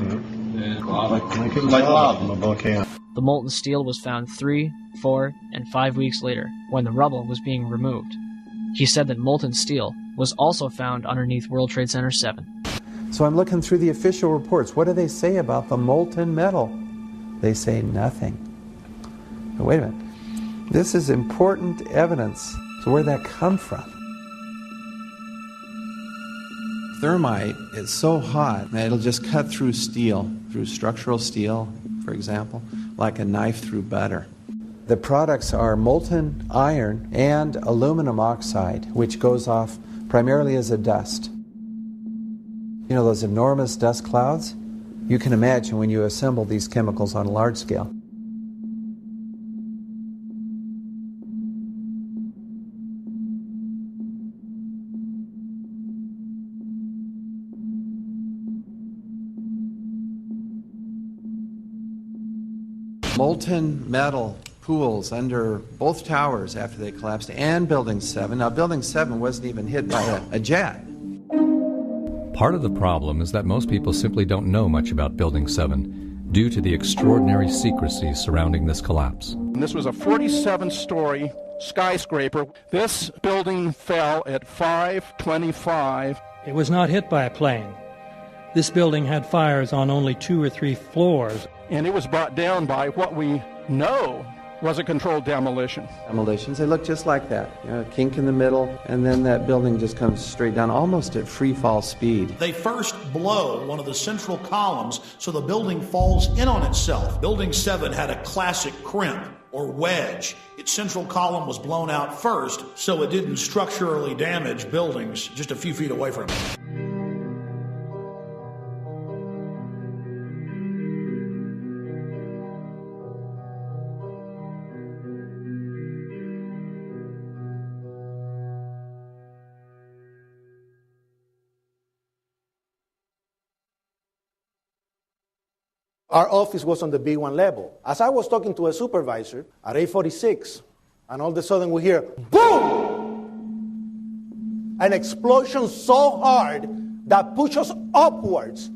Like lava. The molten steel was found 3, 4, and 5 weeks later, when the rubble was being removed. He said that molten steel was also found underneath World Trade Center 7. So I'm looking through the official reports. What do they say about the molten metal? They say nothing. But wait a minute. This is important evidence. So where'd that come from? Thermite is so hot that it'll just cut through steel, through structural steel, for example, like a knife through butter. The products are molten iron and aluminum oxide, which goes off primarily as a dust. You know those enormous dust clouds? You can imagine when you assemble these chemicals on a large scale. Molten metal pools under both towers after they collapsed, and Building 7. Now, Building 7 wasn't even hit by a jet. Part of the problem is that most people simply don't know much about Building 7 due to the extraordinary secrecy surrounding this collapse. And this was a 47-story skyscraper. This building fell at 5:25. It was not hit by a plane. This building had fires on only 2 or 3 floors. And it was brought down by what we know was a controlled demolition. Demolitions, they look just like that. You know, a kink in the middle, and then that building just comes straight down, almost at free fall speed. They first blow one of the central columns so the building falls in on itself. Building 7 had a classic crimp or wedge. Its central column was blown out first, so it didn't structurally damage buildings just a few feet away from it. Our office was on the B1 level. As I was talking to a supervisor at 8:46, and all of a sudden we hear, boom! An explosion so hard that pushed us upwards.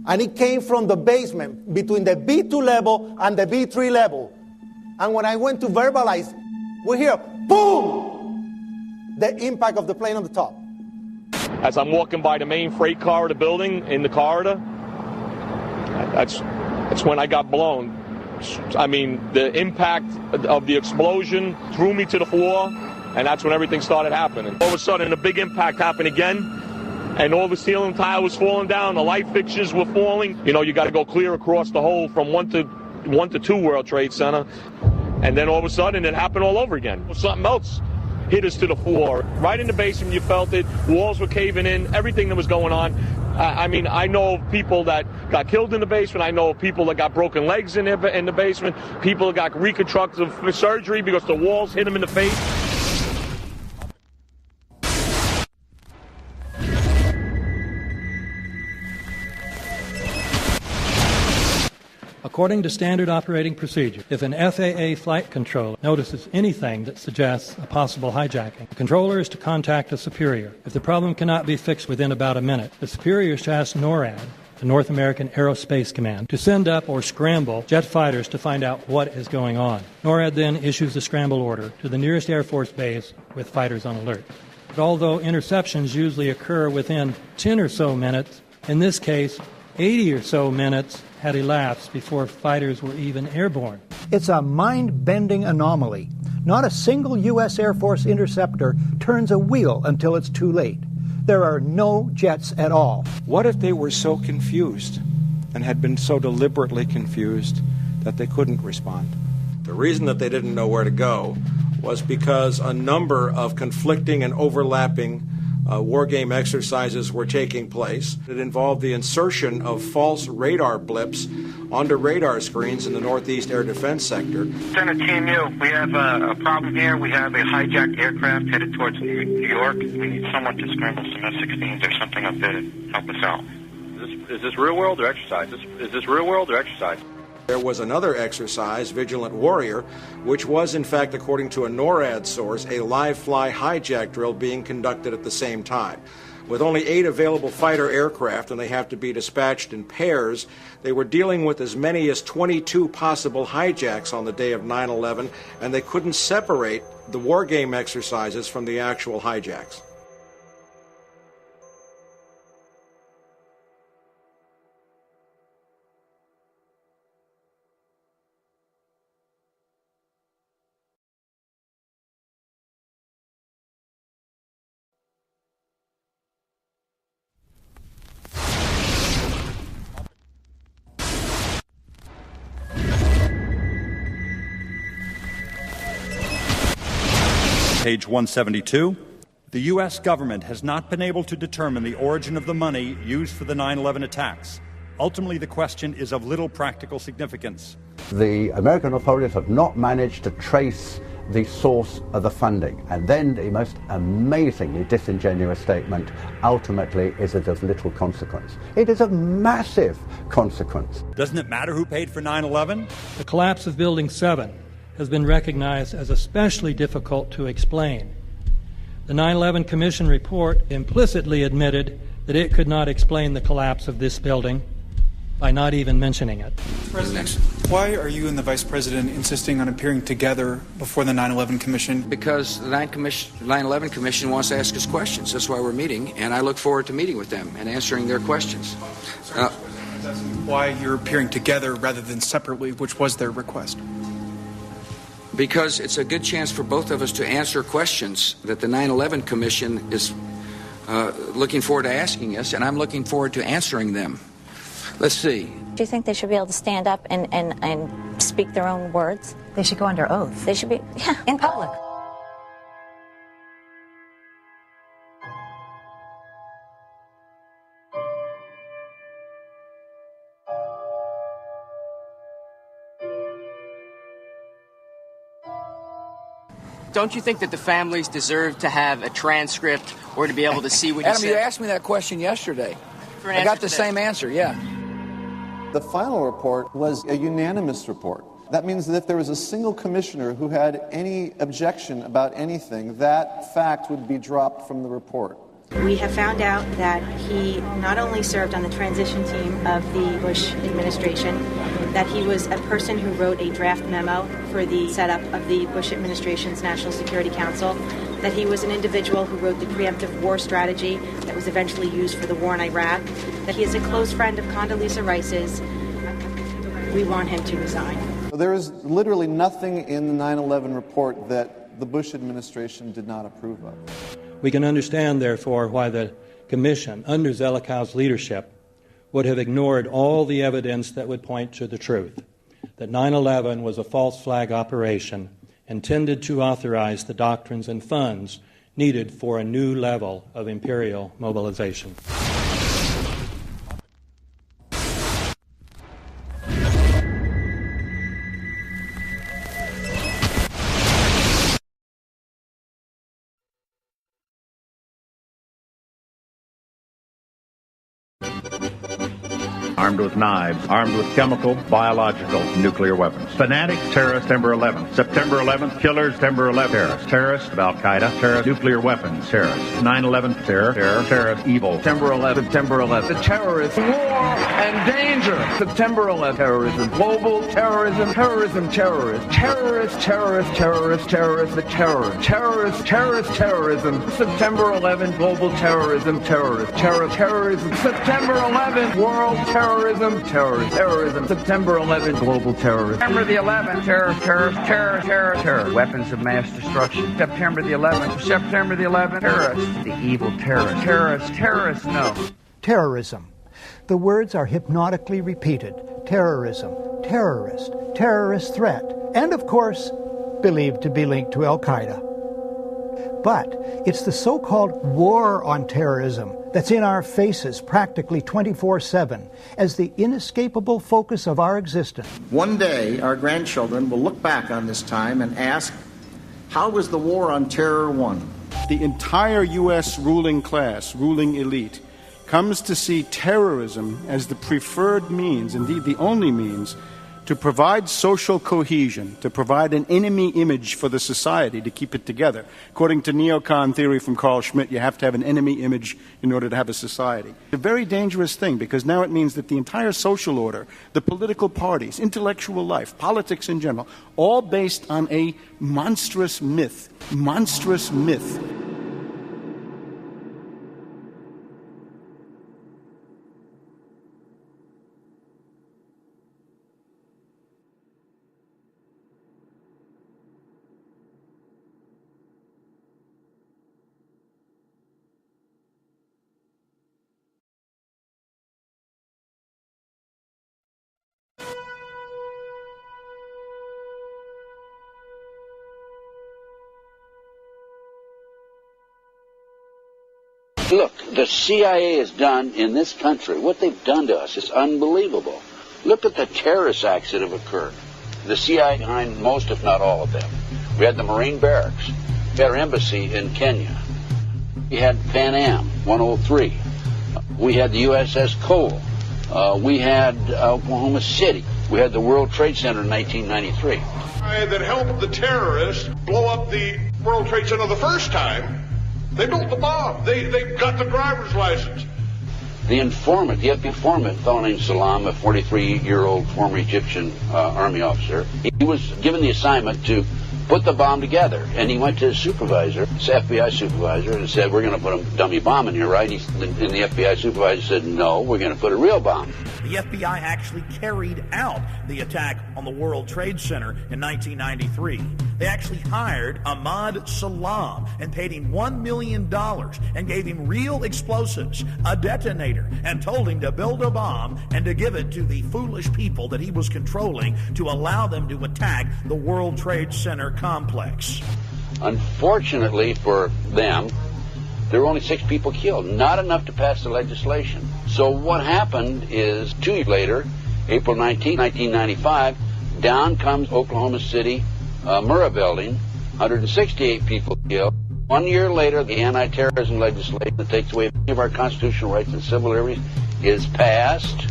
And it came from the basement between the B2 level and the B3 level. And when I went to verbalize, we hear, boom! The impact of the plane on the top. As I'm walking by the main freight car of the building, in the corridor, that's when I got blown. I mean, the impact of the explosion threw me to the floor, and that's when everything started happening. All of a sudden, a big impact happened again, and all the ceiling tile was falling down, the light fixtures were falling. You know, you got to go clear across the whole from 1 to 2 World Trade Center, and then all of a sudden, it happened all over again. Something else hit us to the floor. Right in the basement, you felt it. Walls were caving in, everything that was going on. I mean, I know of people that got killed in the basement. I know of people that got broken legs in the basement. People that got reconstructive surgery because the walls hit them in the face. According to standard operating procedure, if an FAA flight controller notices anything that suggests a possible hijacking, the controller is to contact a superior. If the problem cannot be fixed within about a minute, the superior is to ask NORAD, the North American Aerospace Command, to send up or scramble jet fighters to find out what is going on. NORAD then issues a scramble order to the nearest Air Force base with fighters on alert. But although interceptions usually occur within 10 or so minutes, in this case, 80 or so minutes had elapsed before fighters were even airborne. It's a mind-bending anomaly. Not a single U.S. Air Force interceptor turns a wheel until it's too late. There are no jets at all. What if they were so confused and had been so deliberately confused that they couldn't respond? The reason that they didn't know where to go was because a number of conflicting and overlapping war game exercises were taking place. It involved the insertion of false radar blips onto radar screens in the Northeast Air Defense Sector. Center Team U, we have a problem here. We have a hijacked aircraft headed towards New York. We need someone to scramble some F-16s or something up there to help us out. Is this real world or exercise? Is this real world or exercise? There was another exercise, Vigilant Warrior, which was, in fact, according to a NORAD source, a live-fly hijack drill being conducted at the same time. With only 8 available fighter aircraft, and they have to be dispatched in pairs, they were dealing with as many as 22 possible hijacks on the day of 9/11, and they couldn't separate the war game exercises from the actual hijacks. Page 172. The U.S. government has not been able to determine the origin of the money used for the 9/11 attacks. Ultimately, the question is of little practical significance. The American authorities have not managed to trace the source of the funding. And then the most amazingly disingenuous statement, ultimately, is it of little consequence. It is of massive consequence. Doesn't it matter who paid for 9/11? The collapse of Building 7 has been recognized as especially difficult to explain. The 9/11 Commission report implicitly admitted that it could not explain the collapse of this building by not even mentioning it. President, why are you and the Vice President insisting on appearing together before the 9/11 Commission? Because the 9/11 Commission wants to ask us questions. That's why we're meeting, and I look forward to meeting with them and answering their questions. Why you're appearing together rather than separately, which was their request? Because it's a good chance for both of us to answer questions that the 9/11 Commission is looking forward to asking us, and I'm looking forward to answering them. Let's see. Do you think they should be able to stand up and speak their own words? They should go under oath. They should be, yeah, in public. Don't you think that the families deserve to have a transcript or to be able to see what you said? Adam, you asked me that question yesterday. I got the same answer, yeah. The final report was a unanimous report. That means that if there was a single commissioner who had any objection about anything, that fact would be dropped from the report. We have found out that he not only served on the transition team of the Bush administration, that he was a person who wrote a draft memo for the setup of the Bush administration's National Security Council, that he was an individual who wrote the preemptive war strategy that was eventually used for the war in Iraq, that he is a close friend of Condoleezza Rice's. We want him to resign. There is literally nothing in the 9/11 report that the Bush administration did not approve of. We can understand, therefore, why the Commission, under Zelikow's leadership, would have ignored all the evidence that would point to the truth, that 9/11 was a false flag operation intended to authorize the doctrines and funds needed for a new level of imperial mobilization. Armed with knives, armed with chemical, biological, nuclear weapons. Fanatics, terrorists, September 11th. September 11th, killers, September 11th, terrorists. Terrorists of Al-Qaeda, terrorists, nuclear weapons, terrorists. 9/11, terror, terrorist, evil. September 11th, September 11th. The terrorists, war and danger. September 11th, terrorism, global terrorism, terrorism, terrorists. Terrorists, terrorists, terrorists, terrorists, the terror. Terrorists, terrorists, terrorism. September 11th, global terrorism, terrorists. Terrorism. September 11th, world terrorism, terrorism. September 11th, global terrorism. September the 11th, terror. Weapons of mass destruction. September the 11th, terrorists. The evil terrorists, no. Terrorism. The words are hypnotically repeated. Terrorism, terrorist, terrorist threat, and of course, believed to be linked to Al-Qaeda. But it's the so-called war on terrorism that's in our faces practically 24/7 as the inescapable focus of our existence. One day, our grandchildren will look back on this time and ask, how was the war on terror won? The entire U.S. ruling class, ruling elite, comes to see terrorism as the preferred means, indeed the only means, to provide social cohesion, to provide an enemy image for the society to keep it together. According to neocon theory from Carl Schmitt, you have to have an enemy image in order to have a society. It's a very dangerous thing because now it means that the entire social order, the political parties, intellectual life, politics in general, all based on a monstrous myth. Look, the CIA has done in this country, what they've done to us is unbelievable. Look at the terrorist acts that have occurred. The CIA behind most, if not all of them. We had the Marine barracks. We had our embassy in Kenya. We had Pan Am 103. We had the USS Cole. We had Oklahoma City. We had the World Trade Center in 1993. That helped the terrorists blow up the World Trade Center the first time. They built the bomb. They got the driver's license. The informant, the FBI informant, a fellow named Salam, a 43-year-old former Egyptian army officer, he was given the assignment to put the bomb together. And he went to his supervisor, his FBI supervisor, and said, we're going to put a dummy bomb in here, right? And the FBI supervisor said, no, we're going to put a real bomb. The FBI actually carried out the attack on the World Trade Center in 1993. They actually hired Ahmad Salam and paid him $1 million and gave him real explosives, a detonator, and told him to build a bomb and to give it to the foolish people that he was controlling to allow them to attack the World Trade Center complex. Unfortunately for them, there were only 6 people killed, not enough to pass the legislation. So what happened is 2 years later, April 19, 1995, down comes Oklahoma City Murrah building, 168 people killed. 1 year later, the anti-terrorism legislation that takes away many of our constitutional rights and civil liberties is passed.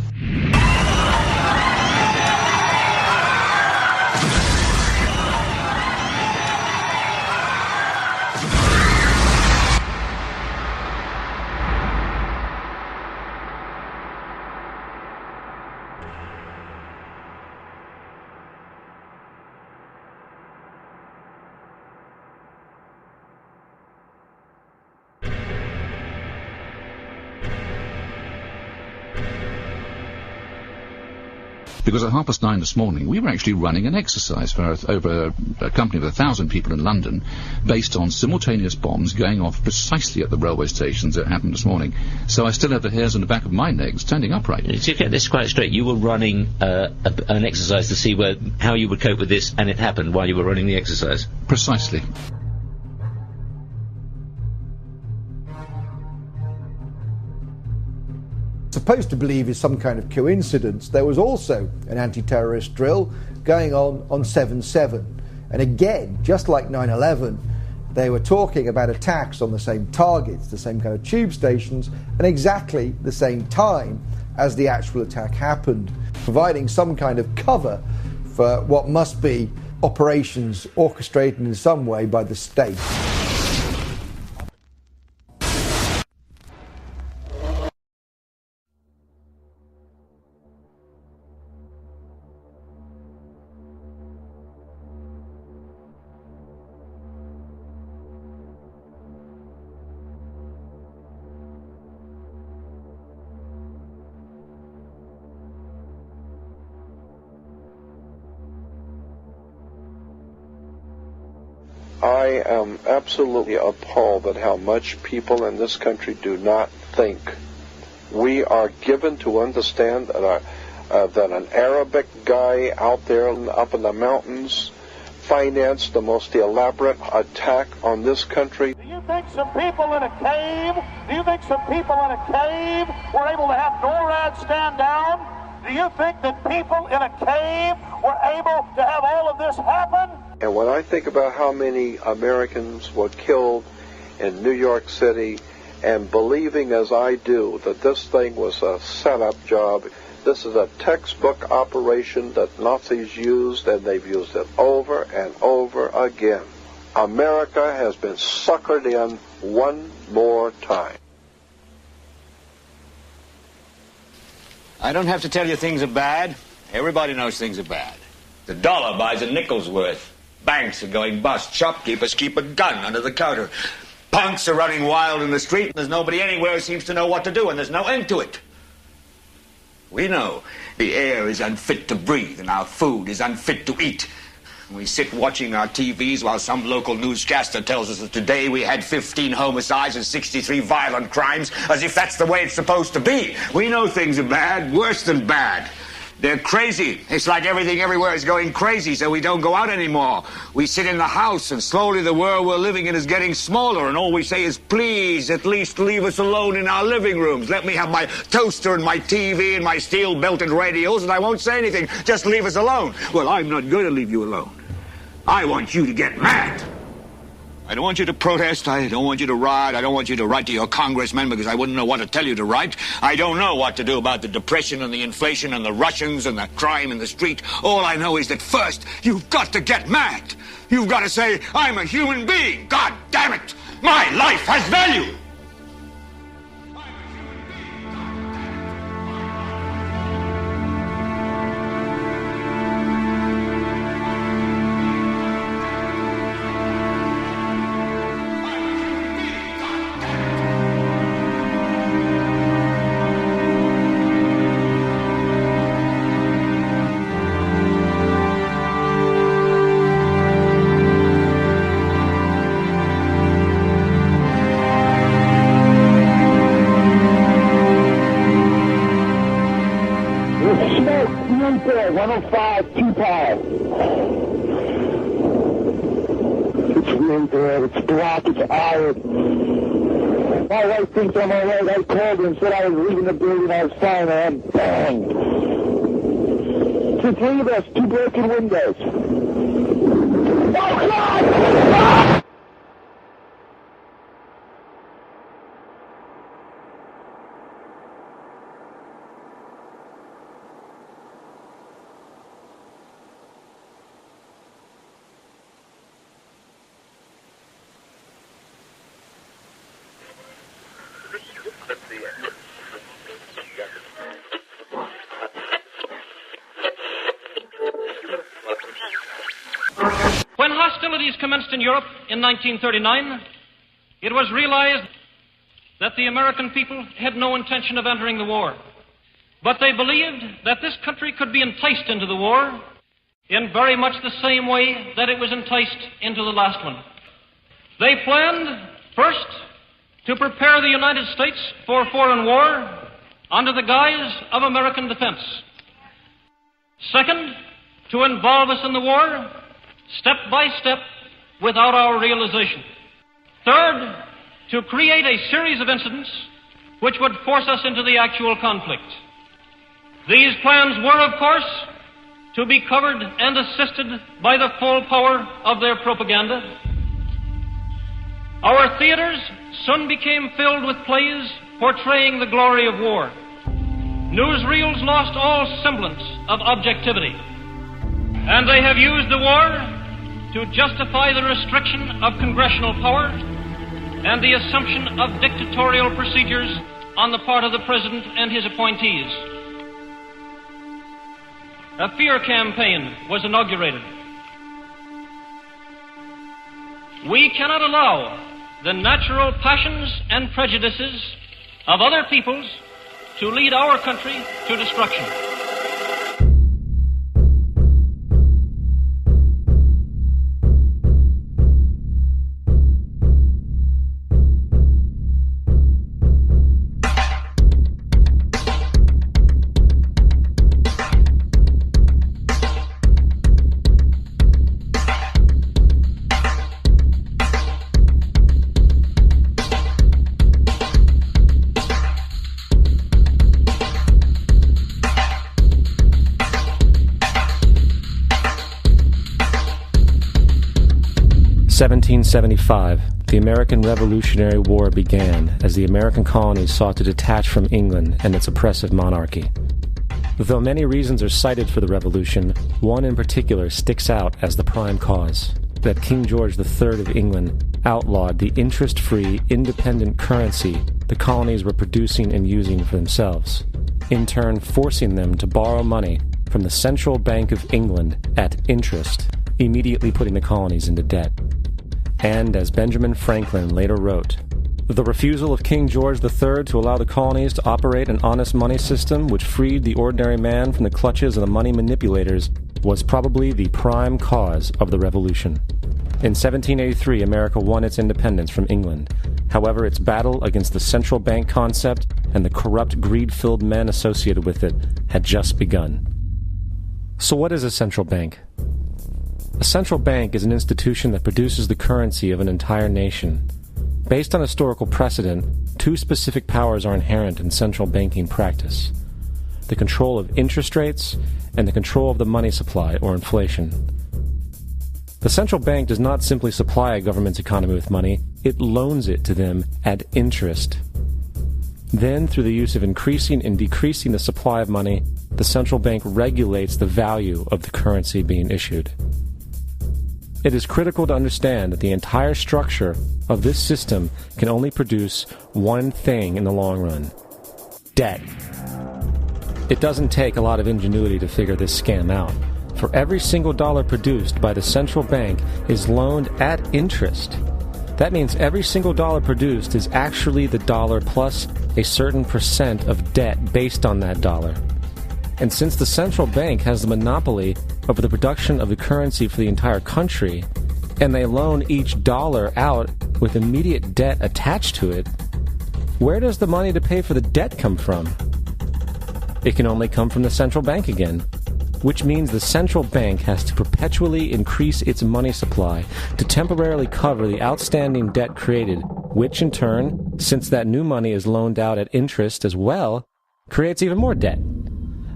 because at 9:30 this morning we were actually running an exercise for over a company of 1,000 people in London based on simultaneous bombs going off precisely at the railway stations that happened this morning. So I still have the hairs on the back of my neck standing upright. To get this quite straight, you were running an exercise to see how you would cope with this, and it happened while you were running the exercise? Precisely. Supposed to believe is some kind of coincidence, there was also an anti-terrorist drill going on 7/7. And again, just like 9/11, they were talking about attacks on the same targets, the same kind of tube stations, and exactly the same time as the actual attack happened, providing some kind of cover for what must be operations orchestrated in some way by the state. I am absolutely appalled at how much people in this country do not think. We are given to understand that an Arabic guy out there up in the mountains financed the most elaborate attack on this country. Do you think some people in a cave were able to have NORAD stand down? Do you think that people in a cave were able to have all of this happen? And when I think about how many Americans were killed in New York City, and believing as I do that this thing was a setup job, this is a textbook operation that Nazis used, and they've used it over and over again. America has been suckered in one more time. I don't have to tell you things are bad. Everybody knows things are bad. The dollar buys a nickel's worth. Banks are going bust. Shopkeepers keep a gun under the counter. Punks are running wild in the street, and there's nobody anywhere who seems to know what to do, and there's no end to it. We know the air is unfit to breathe, and our food is unfit to eat. We sit watching our TVs while some local newscaster tells us that today we had 15 homicides and 63 violent crimes, as if that's the way it's supposed to be. We know things are bad, worse than bad. They're crazy. It's like everything everywhere is going crazy, so we don't go out anymore. We sit in the house, and slowly the world we're living in is getting smaller, and all we say is, please, at least leave us alone in our living rooms. Let me have my toaster and my TV and my steel-belted radios, and I won't say anything. Just leave us alone. Well, I'm not going to leave you alone. I want you to get mad. I don't want you to protest. I don't want you to riot. I don't want you to write to your congressmen because I wouldn't know what to tell you to write. I don't know what to do about the depression and the inflation and the Russians and the crime in the street. All I know is that first, you've got to get mad. You've got to say, I'm a human being. God damn it. My life has value. I'm all right. I called and said I was leaving the building. I was fine, man. Bang. It's three of us, 2 broken windows. Oh, God! Ah! When hostilities commenced in Europe in 1939, it was realized that the American people had no intention of entering the war. But they believed that this country could be enticed into the war in very much the same way that it was enticed into the last one. They planned, first, to prepare the United States for foreign war under the guise of American defense. Second, to involve us in the war step by step without our realization. Third, to create a series of incidents which would force us into the actual conflict. These plans were, of course, to be covered and assisted by the full power of their propaganda. Our theaters soon became filled with plays portraying the glory of war. Newsreels lost all semblance of objectivity, and they have used the war to justify the restriction of congressional power and the assumption of dictatorial procedures on the part of the President and his appointees. A fear campaign was inaugurated. We cannot allow the natural passions and prejudices of other peoples to lead our country to destruction. (1775), the American Revolutionary War began as the American colonies sought to detach from England and its oppressive monarchy. Though many reasons are cited for the revolution, one in particular sticks out as the prime cause: that King George III of England outlawed the interest-free, independent currency the colonies were producing and using for themselves, in turn forcing them to borrow money from the Central Bank of England at interest, immediately putting the colonies into debt. And, as Benjamin Franklin later wrote, the refusal of King George III to allow the colonies to operate an honest money system which freed the ordinary man from the clutches of the money manipulators was probably the prime cause of the Revolution. In 1783, America won its independence from England. However, its battle against the central bank concept and the corrupt, greed-filled men associated with it had just begun. So what is a central bank? A central bank is an institution that produces the currency of an entire nation. Based on historical precedent, two specific powers are inherent in central banking practice: the control of interest rates and the control of the money supply, or inflation. The central bank does not simply supply a government's economy with money, it loans it to them at interest. Then, through the use of increasing and decreasing the supply of money, the central bank regulates the value of the currency being issued. It is critical to understand that the entire structure of this system can only produce one thing in the long run: debt. It doesn't take a lot of ingenuity to figure this scam out. For every single dollar produced by the central bank is loaned at interest. That means every single dollar produced is actually the dollar plus a certain percent of debt based on that dollar. And since the central bank has the monopoly over the production of the currency for the entire country, and they loan each dollar out with immediate debt attached to it, where does the money to pay for the debt come from? It can only come from the central bank again, which means the central bank has to perpetually increase its money supply to temporarily cover the outstanding debt created, which in turn, since that new money is loaned out at interest as well, creates even more debt.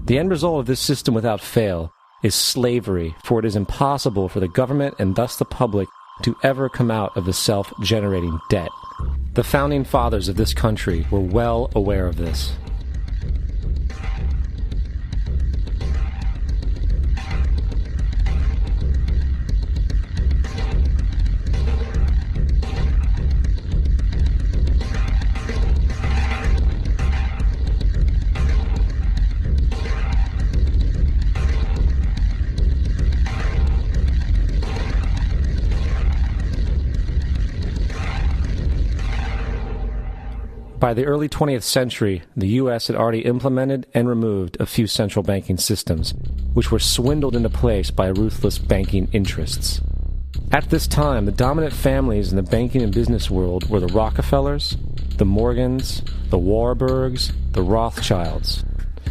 The end result of this system without fail is slavery, for it is impossible for the government and thus the public to ever come out of the self-generating debt. The founding fathers of this country were well aware of this. By the early 20th century, the U.S. had already implemented and removed a few central banking systems, which were swindled into place by ruthless banking interests. At this time, the dominant families in the banking and business world were the Rockefellers, the Morgans, the Warburgs, the Rothschilds.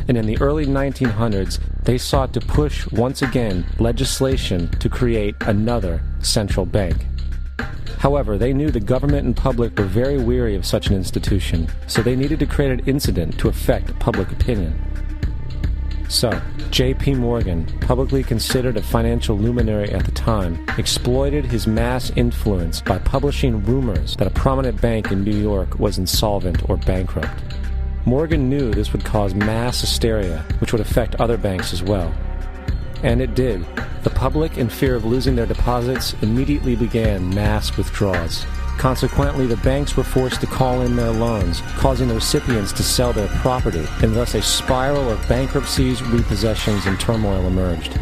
And in the early 1900s, they sought to push, once again, legislation to create another central bank. However, they knew the government and public were very weary of such an institution, so they needed to create an incident to affect public opinion. So, J.P. Morgan, publicly considered a financial luminary at the time, exploited his mass influence by publishing rumors that a prominent bank in New York was insolvent or bankrupt. Morgan knew this would cause mass hysteria, which would affect other banks as well. And it did. The public, in fear of losing their deposits, immediately began mass withdrawals. Consequently, the banks were forced to call in their loans, causing the recipients to sell their property, and thus a spiral of bankruptcies, repossessions, and turmoil emerged.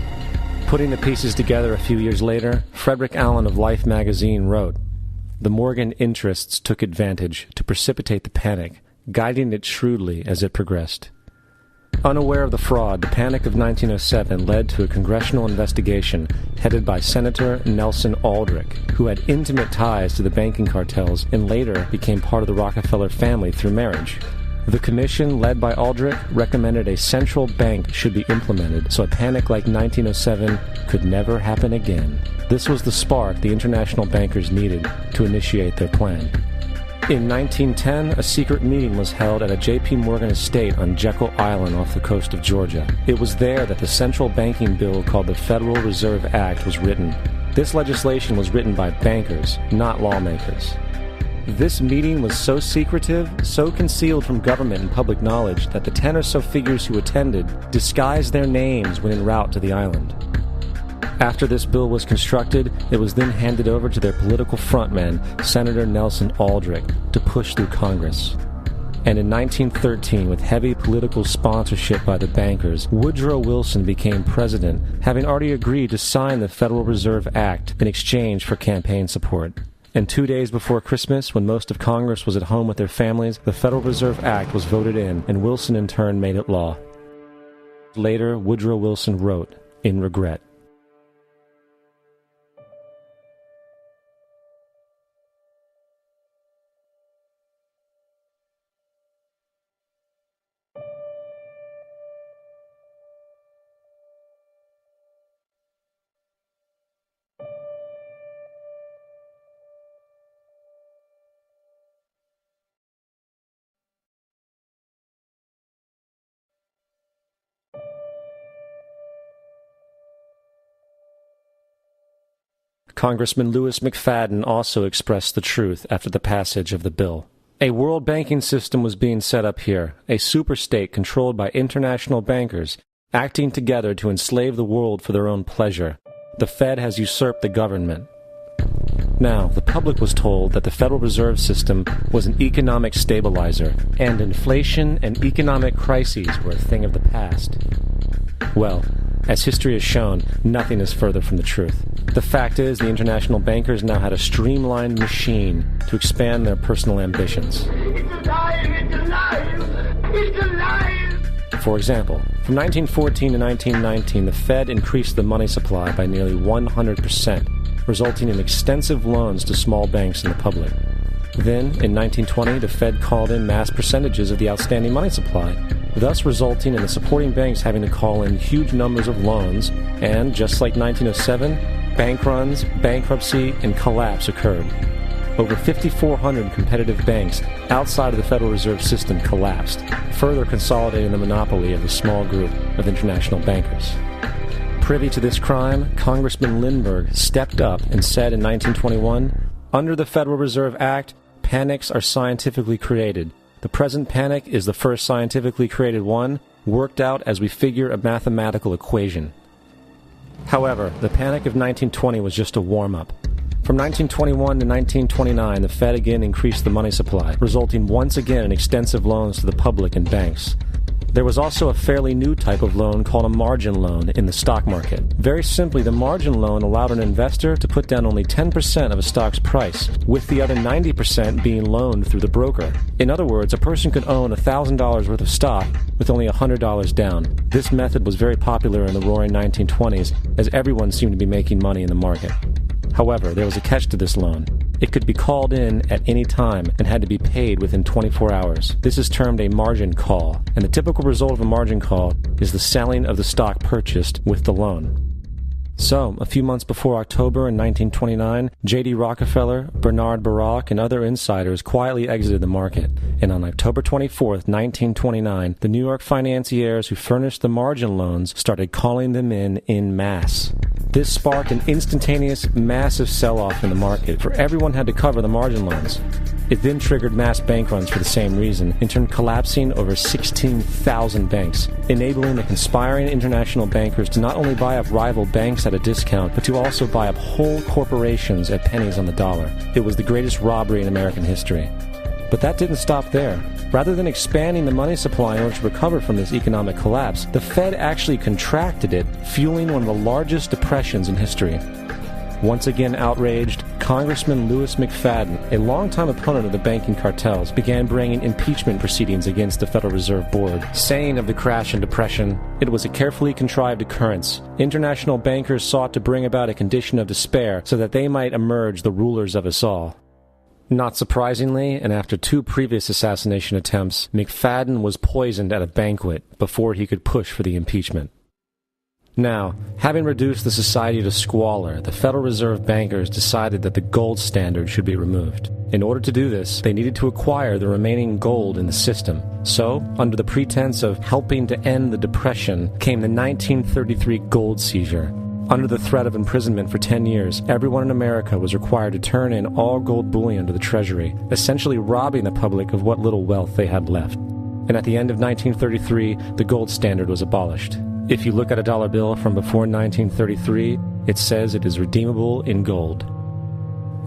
Putting the pieces together a few years later, Frederick Allen of Life magazine wrote, "The Morgan interests took advantage to precipitate the panic, guiding it shrewdly as it progressed." Unaware of the fraud, the Panic of 1907 led to a congressional investigation headed by Senator Nelson Aldrich, who had intimate ties to the banking cartels and later became part of the Rockefeller family through marriage. The commission, led by Aldrich, recommended a central bank should be implemented so a panic like 1907 could never happen again. This was the spark the international bankers needed to initiate their plan. In 1910, a secret meeting was held at a J.P. Morgan estate on Jekyll Island off the coast of Georgia. It was there that the central banking bill called the Federal Reserve Act was written. This legislation was written by bankers, not lawmakers. This meeting was so secretive, so concealed from government and public knowledge that the 10 or so figures who attended disguised their names when en route to the island. After this bill was constructed, it was then handed over to their political frontman, Senator Nelson Aldrich, to push through Congress. And in 1913, with heavy political sponsorship by the bankers, Woodrow Wilson became president, having already agreed to sign the Federal Reserve Act in exchange for campaign support. And 2 days before Christmas, when most of Congress was at home with their families, the Federal Reserve Act was voted in, and Wilson in turn made it law. Later, Woodrow Wilson wrote, in regret, Congressman Louis McFadden also expressed the truth after the passage of the bill. A world banking system was being set up here, a superstate controlled by international bankers, acting together to enslave the world for their own pleasure. The Fed has usurped the government. Now, the public was told that the Federal Reserve System was an economic stabilizer, and inflation and economic crises were a thing of the past. Well, as history has shown, nothing is further from the truth. The fact is, the international bankers now had a streamlined machine to expand their personal ambitions. It's alive! It's alive! It's alive! For example, from 1914 to 1919, the Fed increased the money supply by nearly 100%, resulting in extensive loans to small banks and the public. Then, in 1920, the Fed called in mass percentages of the outstanding money supply, thus resulting in the supporting banks having to call in huge numbers of loans, and, just like 1907, bank runs, bankruptcy, and collapse occurred. Over 5,400 competitive banks outside of the Federal Reserve System collapsed, further consolidating the monopoly of a small group of international bankers. Privy to this crime, Congressman Lindbergh stepped up and said in 1921, "Under the Federal Reserve Act, panics are scientifically created. The present panic is the first scientifically created one, worked out as we figure a mathematical equation." However, the panic of 1920 was just a warm-up. From 1921 to 1929, the Fed again increased the money supply, resulting once again in extensive loans to the public and banks. There was also a fairly new type of loan called a margin loan in the stock market. Very simply, the margin loan allowed an investor to put down only 10% of a stock's price, with the other 90% being loaned through the broker. In other words, a person could own $1,000 worth of stock with only $100 down. This method was very popular in the roaring 1920s, as everyone seemed to be making money in the market. However, there was a catch to this loan. It could be called in at any time and had to be paid within 24 hours. This is termed a margin call, and the typical result of a margin call is the selling of the stock purchased with the loan. So, a few months before October in 1929, J.D. Rockefeller, Bernard Baruch, and other insiders quietly exited the market. And on October 24, 1929, the New York financiers who furnished the margin loans started calling them in masse. This sparked an instantaneous, massive sell-off in the market, for everyone had to cover the margin loans. It then triggered mass bank runs for the same reason, in turn collapsing over 16,000 banks, enabling the conspiring international bankers to not only buy up rival banks at a discount, but to also buy up whole corporations at pennies on the dollar. It was the greatest robbery in American history. But that didn't stop there. Rather than expanding the money supply in order to recover from this economic collapse, the Fed actually contracted it, fueling one of the largest depressions in history. Once again outraged, Congressman Louis McFadden, a longtime opponent of the banking cartels, began bringing impeachment proceedings against the Federal Reserve Board, saying of the crash and depression, it was a carefully contrived occurrence. International bankers sought to bring about a condition of despair so that they might emerge the rulers of us all. Not surprisingly, and after 2 previous assassination attempts, McFadden was poisoned at a banquet before he could push for the impeachment. Now, having reduced the society to squalor, the Federal Reserve bankers decided that the gold standard should be removed. In order to do this, they needed to acquire the remaining gold in the system. So, under the pretense of helping to end the Depression, came the 1933 gold seizure. Under the threat of imprisonment for 10 years, everyone in America was required to turn in all gold bullion to the Treasury, essentially robbing the public of what little wealth they had left. And at the end of 1933, the gold standard was abolished. If you look at a dollar bill from before 1933, it says it is redeemable in gold.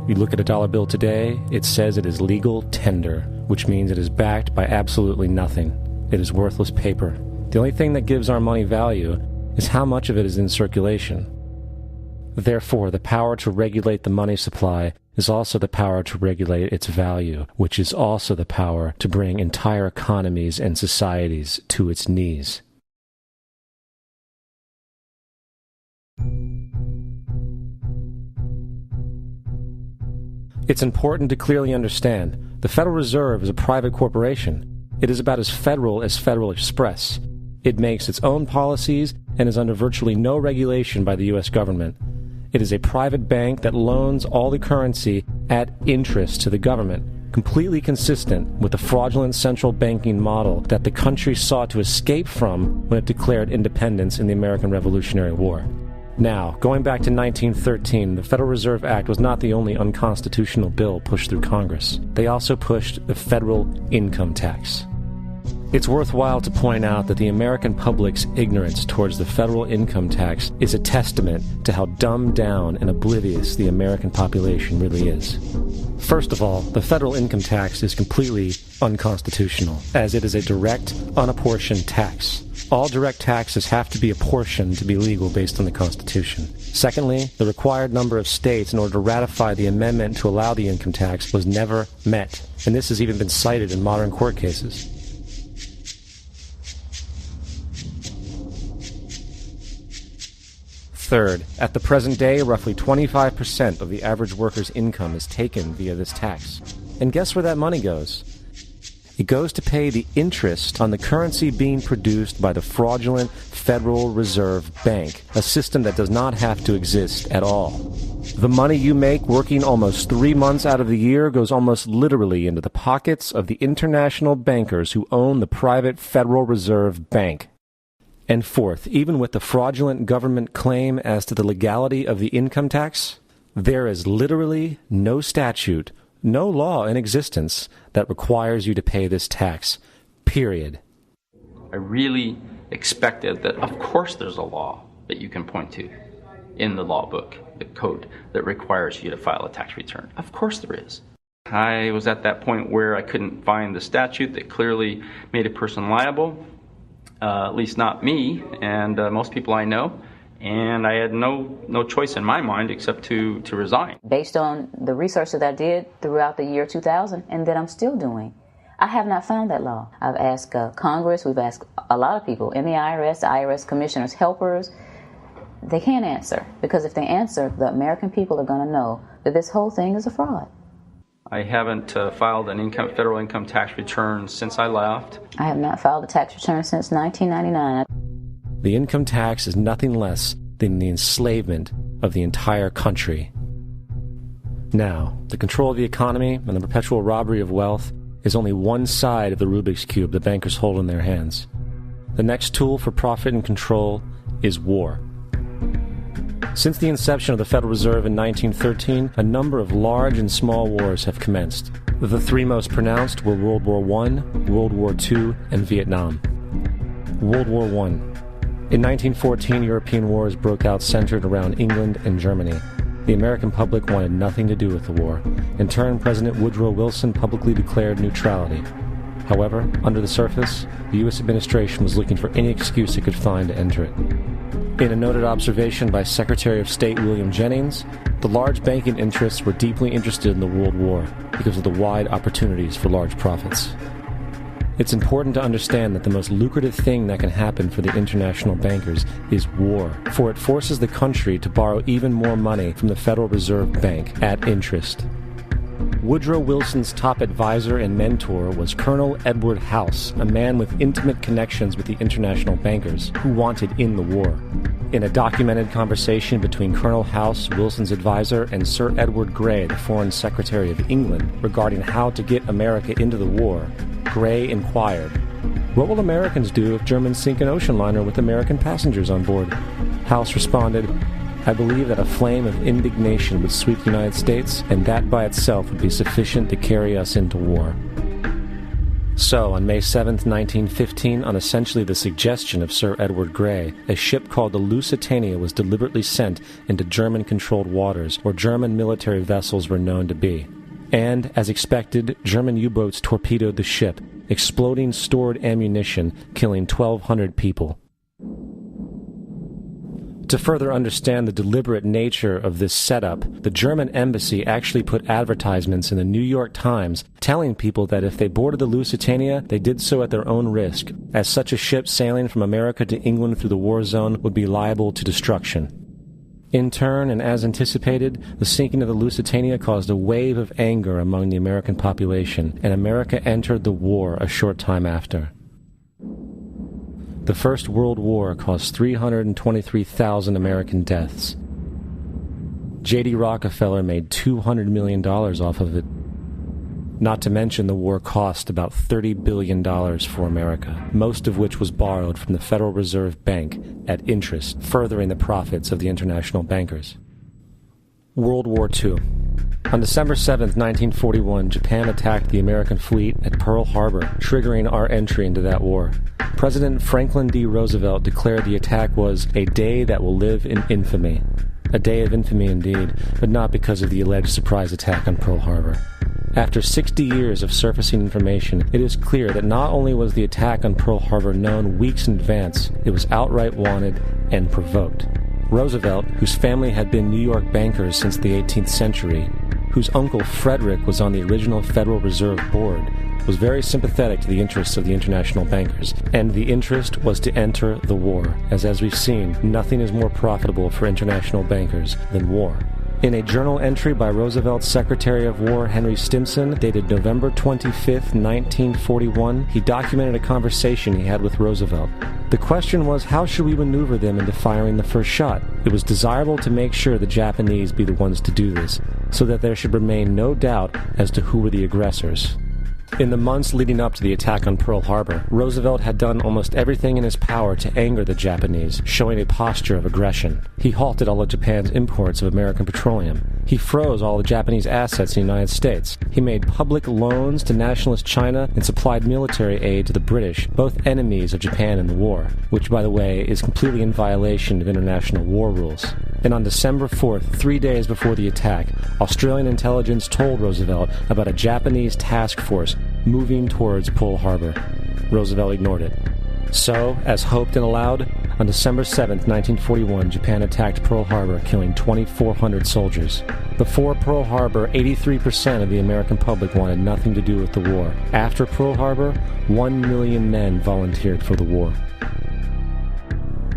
You look at a dollar bill today, it says it is legal tender, which means it is backed by absolutely nothing. It is worthless paper. The only thing that gives our money value is how much of it is in circulation. Therefore, the power to regulate the money supply is also the power to regulate its value, which is also the power to bring entire economies and societies to its knees. It's important to clearly understand the Federal Reserve is a private corporation. It is about as Federal Express. It makes its own policies and is under virtually no regulation by the U.S. government. It is a private bank that loans all the currency at interest to the government, completely consistent with the fraudulent central banking model that the country sought to escape from when it declared independence in the American Revolutionary War. Now, going back to 1913, the Federal Reserve Act was not the only unconstitutional bill pushed through Congress. They also pushed the federal income tax. It's worthwhile to point out that the American public's ignorance towards the federal income tax is a testament to how dumbed down and oblivious the American population really is. First of all, the federal income tax is completely unconstitutional, as it is a direct, unapportioned tax. All direct taxes have to be apportioned to be legal based on the Constitution. Secondly, the required number of states in order to ratify the amendment to allow the income tax was never met, and this has even been cited in modern court cases. Third, at the present day, roughly 25% of the average worker's income is taken via this tax. And guess where that money goes? It goes to pay the interest on the currency being produced by the fraudulent Federal Reserve Bank, a system that does not have to exist at all. The money you make working almost 3 months out of the year goes almost literally into the pockets of the international bankers who own the private Federal Reserve Bank. And fourth, even with the fraudulent government claim as to the legality of the income tax, there is literally no statute, no law in existence that requires you to pay this tax, period. I really expected that, of course there's a law that you can point to in the law book, the code, that requires you to file a tax return. Of course there is. I was at that point where I couldn't find the statute that clearly made a person liable. at least not me and most people I know. And I had no choice in my mind except to resign. Based on the research that I did throughout the year 2000 and that I'm still doing, I have not found that law. I've asked Congress, we've asked a lot of people in the IRS commissioners, helpers. They can't answer, because if they answer, the American people are going to know that this whole thing is a fraud. I haven't filed an federal income tax return since I left. I have not filed a tax return since 1999. The income tax is nothing less than the enslavement of the entire country. Now, the control of the economy and the perpetual robbery of wealth is only one side of the Rubik's Cube the bankers hold in their hands. The next tool for profit and control is war. Since the inception of the Federal Reserve in 1913, a number of large and small wars have commenced. The three most pronounced were World War I, World War II, and Vietnam. World War I. In 1914, European wars broke out centered around England and Germany. The American public wanted nothing to do with the war. In turn, President Woodrow Wilson publicly declared neutrality. However, under the surface, the U.S. administration was looking for any excuse it could find to enter it. In a noted observation by Secretary of State William Jennings, the large banking interests were deeply interested in the World War because of the wide opportunities for large profits. It's important to understand that the most lucrative thing that can happen for the international bankers is war, for it forces the country to borrow even more money from the Federal Reserve Bank at interest. Woodrow Wilson's top advisor and mentor was Colonel Edward House, a man with intimate connections with the international bankers who wanted in the war. In a documented conversation between Colonel House, Wilson's advisor, and Sir Edward Grey, the Foreign Secretary of England, regarding how to get America into the war, Grey inquired, "What will Americans do if Germans sink an ocean liner with American passengers on board?" House responded, "I believe that a flame of indignation would sweep the United States, and that by itself would be sufficient to carry us into war." So, on May 7, 1915, on essentially the suggestion of Sir Edward Grey, a ship called the Lusitania was deliberately sent into German-controlled waters, where German military vessels were known to be. And, as expected, German U-boats torpedoed the ship, exploding stored ammunition, killing 1,200 people. To further understand the deliberate nature of this setup, the German embassy actually put advertisements in the New York Times telling people that if they boarded the Lusitania, they did so at their own risk, as such a ship sailing from America to England through the war zone would be liable to destruction. In turn, and as anticipated, the sinking of the Lusitania caused a wave of anger among the American population, and America entered the war a short time after. The First World War caused 323,000 American deaths. J.D. Rockefeller made $200 million off of it. Not to mention the war cost about $30 billion for America, most of which was borrowed from the Federal Reserve Bank at interest, furthering the profits of the international bankers. World War II. On December 7, 1941, Japan attacked the American fleet at Pearl Harbor, triggering our entry into that war. President Franklin D. Roosevelt declared the attack was a day that will live in infamy. A day of infamy indeed, but not because of the alleged surprise attack on Pearl Harbor. After 60 years of surfacing information, it is clear that not only was the attack on Pearl Harbor known weeks in advance, it was outright wanted and provoked. Roosevelt, whose family had been New York bankers since the 18th century, whose uncle Frederick was on the original Federal Reserve Board, was very sympathetic to the interests of the international bankers, and the interest was to enter the war, as we've seen, nothing is more profitable for international bankers than war. In a journal entry by Roosevelt's Secretary of War Henry Stimson, dated November 25, 1941, he documented a conversation he had with Roosevelt. The question was, how should we maneuver them into firing the first shot? It was desirable to make sure the Japanese be the ones to do this, so that there should remain no doubt as to who were the aggressors. In the months leading up to the attack on Pearl Harbor, Roosevelt had done almost everything in his power to anger the Japanese, showing a posture of aggression. He halted all of Japan's imports of American petroleum. He froze all the Japanese assets in the United States. He made public loans to nationalist China and supplied military aid to the British, both enemies of Japan in the war, which, by the way, is completely in violation of international war rules. And on December 4th, 3 days before the attack, Australian intelligence told Roosevelt about a Japanese task force moving towards Pearl Harbor. Roosevelt ignored it. So, as hoped and allowed, on December 7, 1941, Japan attacked Pearl Harbor, killing 2,400 soldiers. Before Pearl Harbor, 83% of the American public wanted nothing to do with the war. After Pearl Harbor, 1 million men volunteered for the war.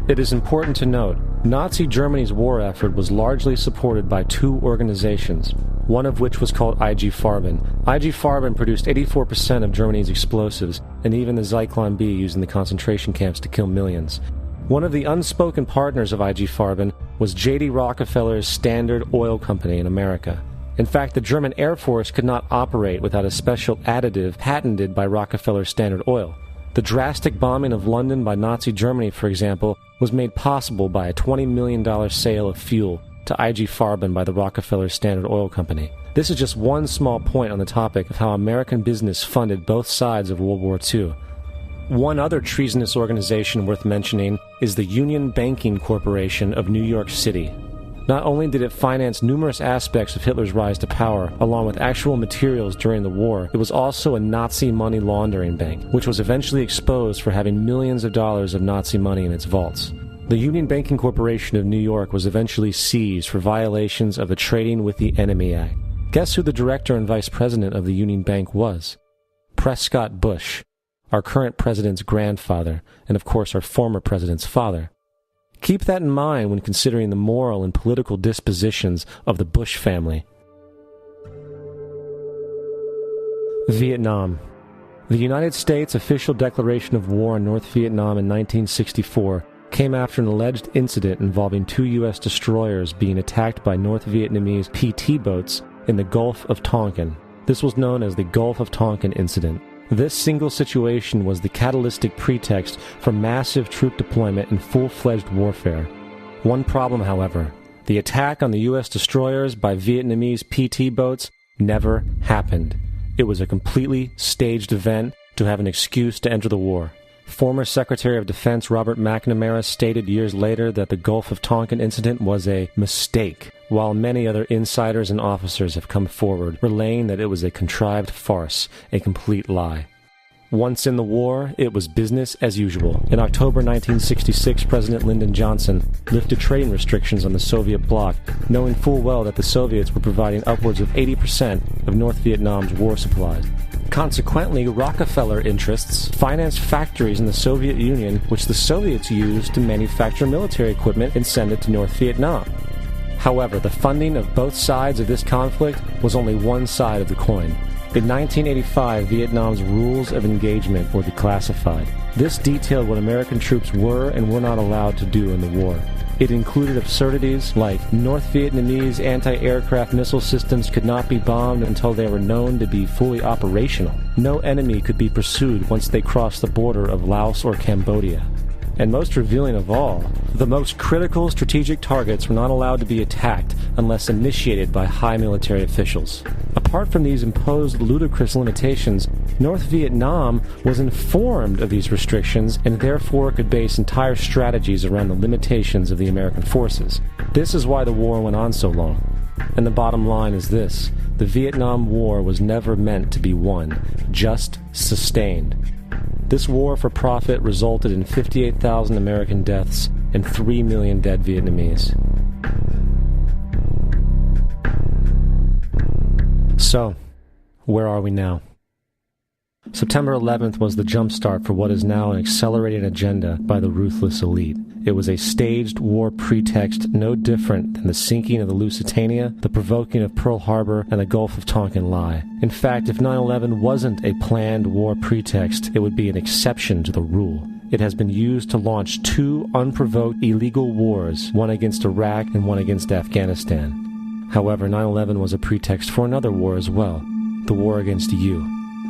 It is important to note, Nazi Germany's war effort was largely supported by two organizations, one of which was called IG Farben. IG Farben produced 84% of Germany's explosives, and even the Zyklon B used in the concentration camps to kill millions. One of the unspoken partners of IG Farben was J.D. Rockefeller's Standard Oil Company in America. In fact, the German Air Force could not operate without a special additive patented by Rockefeller's Standard Oil. The drastic bombing of London by Nazi Germany, for example, was made possible by a $20 million sale of fuel to IG Farben by the Rockefeller Standard Oil Company. This is just one small point on the topic of how American business funded both sides of World War II. One other treasonous organization worth mentioning is the Union Banking Corporation of New York City. Not only did it finance numerous aspects of Hitler's rise to power, along with actual materials during the war, it was also a Nazi money laundering bank, which was eventually exposed for having millions of dollars of Nazi money in its vaults. The Union Banking Corporation of New York was eventually seized for violations of the Trading with the Enemy Act. Guess who the director and vice president of the Union Bank was? Prescott Bush, our current president's grandfather, and of course our former president's father. Keep that in mind when considering the moral and political dispositions of the Bush family. Vietnam. The United States' official declaration of war on North Vietnam in 1964 came after an alleged incident involving two U.S. destroyers being attacked by North Vietnamese PT boats in the Gulf of Tonkin. This was known as the Gulf of Tonkin Incident. This single situation was the catalytic pretext for massive troop deployment and full-fledged warfare. One problem, however, the attack on the U.S. destroyers by Vietnamese PT boats never happened. It was a completely staged event to have an excuse to enter the war. Former Secretary of Defense Robert McNamara stated years later that the Gulf of Tonkin incident was a mistake, while many other insiders and officers have come forward, relaying that it was a contrived farce, a complete lie. Once in the war, it was business as usual. In October 1966, President Lyndon Johnson lifted trading restrictions on the Soviet bloc, knowing full well that the Soviets were providing upwards of 80% of North Vietnam's war supplies. Consequently, Rockefeller interests financed factories in the Soviet Union, which the Soviets used to manufacture military equipment and send it to North Vietnam. However, the funding of both sides of this conflict was only one side of the coin. In 1985, Vietnam's rules of engagement were declassified. This detailed what American troops were and were not allowed to do in the war. It included absurdities like North Vietnamese anti-aircraft missile systems could not be bombed until they were known to be fully operational. No enemy could be pursued once they crossed the border of Laos or Cambodia. And most revealing of all, the most critical strategic targets were not allowed to be attacked unless initiated by high military officials. Apart from these imposed ludicrous limitations, North Vietnam was informed of these restrictions and therefore could base entire strategies around the limitations of the American forces. This is why the war went on so long. And the bottom line is this: the Vietnam War was never meant to be won, just sustained. This war for profit resulted in 58,000 American deaths and 3 million dead Vietnamese. So, where are we now? September 11th was the jumpstart for what is now an accelerated agenda by the ruthless elite. It was a staged war pretext no different than the sinking of the Lusitania, the provoking of Pearl Harbor, and the Gulf of Tonkin lie. In fact, if 9/11 wasn't a planned war pretext, it would be an exception to the rule. It has been used to launch two unprovoked illegal wars, one against Iraq and one against Afghanistan. However, 9/11 was a pretext for another war as well, the war against you.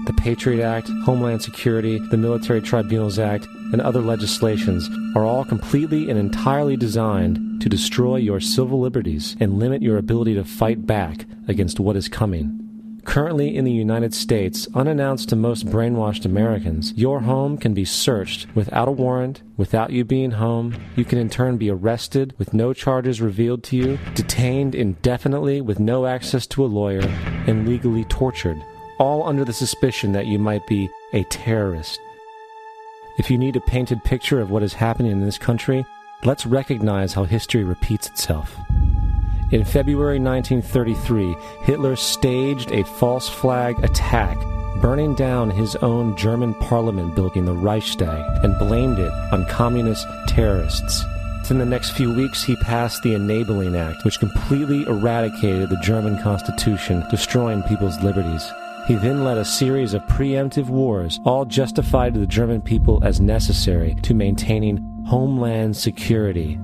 The Patriot Act, Homeland Security, the Military Tribunals Act, and other legislations are all completely and entirely designed to destroy your civil liberties and limit your ability to fight back against what is coming. Currently in the United States, unannounced to most brainwashed Americans, your home can be searched without a warrant, without you being home. You can in turn be arrested with no charges revealed to you, detained indefinitely with no access to a lawyer, and legally tortured, all under the suspicion that you might be a terrorist. If you need a painted picture of what is happening in this country, let's recognize how history repeats itself. In February 1933, Hitler staged a false flag attack, burning down his own German parliament building, the Reichstag, and blamed it on communist terrorists. Within the next few weeks, he passed the Enabling Act, which completely eradicated the German Constitution, destroying people's liberties. He then led a series of preemptive wars, all justified to the German people as necessary to maintaining homeland security.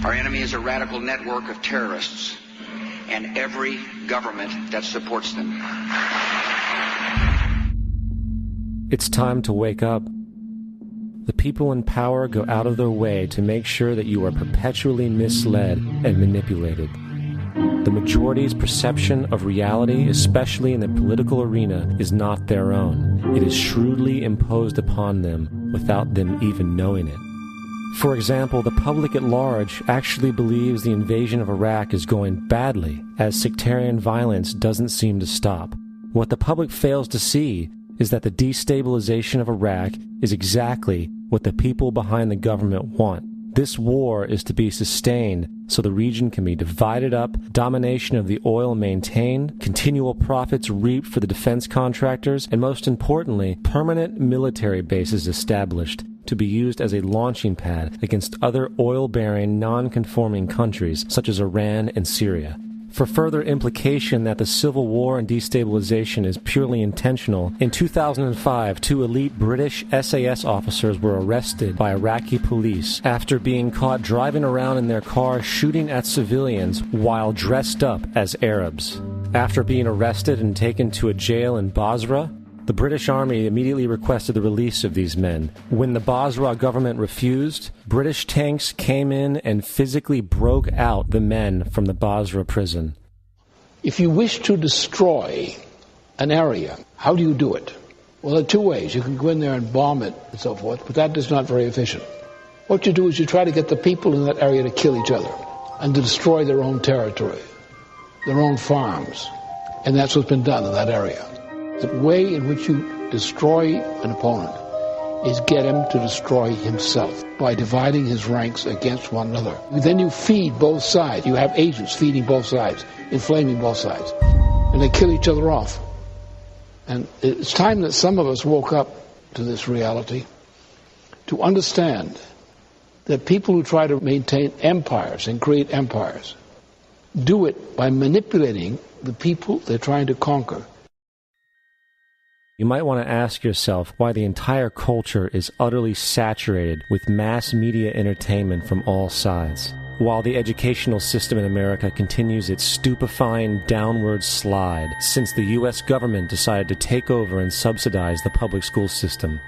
Our enemy is a radical network of terrorists and every government that supports them. It's time to wake up. The people in power go out of their way to make sure that you are perpetually misled and manipulated. The majority's perception of reality, especially in the political arena, is not their own. It is shrewdly imposed upon them without them even knowing it. For example, the public at large actually believes the invasion of Iraq is going badly, as sectarian violence doesn't seem to stop. What the public fails to see is that the destabilization of Iraq is exactly what the people behind the government want. This war is to be sustained so the region can be divided up, domination of the oil maintained, continual profits reaped for the defense contractors, and most importantly, permanent military bases established to be used as a launching pad against other oil-bearing, non-conforming countries such as Iran and Syria. For further implication that the civil war and destabilization is purely intentional, in 2005, 2 elite British SAS officers were arrested by Iraqi police after being caught driving around in their car shooting at civilians while dressed up as Arabs. After being arrested and taken to a jail in Basra, the British Army immediately requested the release of these men. When the Basra government refused, British tanks came in and physically broke out the men from the Basra prison. If you wish to destroy an area, how do you do it? Well, there are 2 ways. You can go in there and bomb it and so forth, but that is not very efficient. What you do is you try to get the people in that area to kill each other and to destroy their own territory, their own farms. And that's what's been done in that area. The way in which you destroy an opponent is get him to destroy himself by dividing his ranks against one another. Then you feed both sides. You have agents feeding both sides, inflaming both sides. And they kill each other off. And it's time that some of us woke up to this reality to understand that people who try to maintain empires and create empires do it by manipulating the people they're trying to conquer. You might want to ask yourself why the entire culture is utterly saturated with mass media entertainment from all sides, while the educational system in America continues its stupefying downward slide since the U.S. government decided to take over and subsidize the public school system.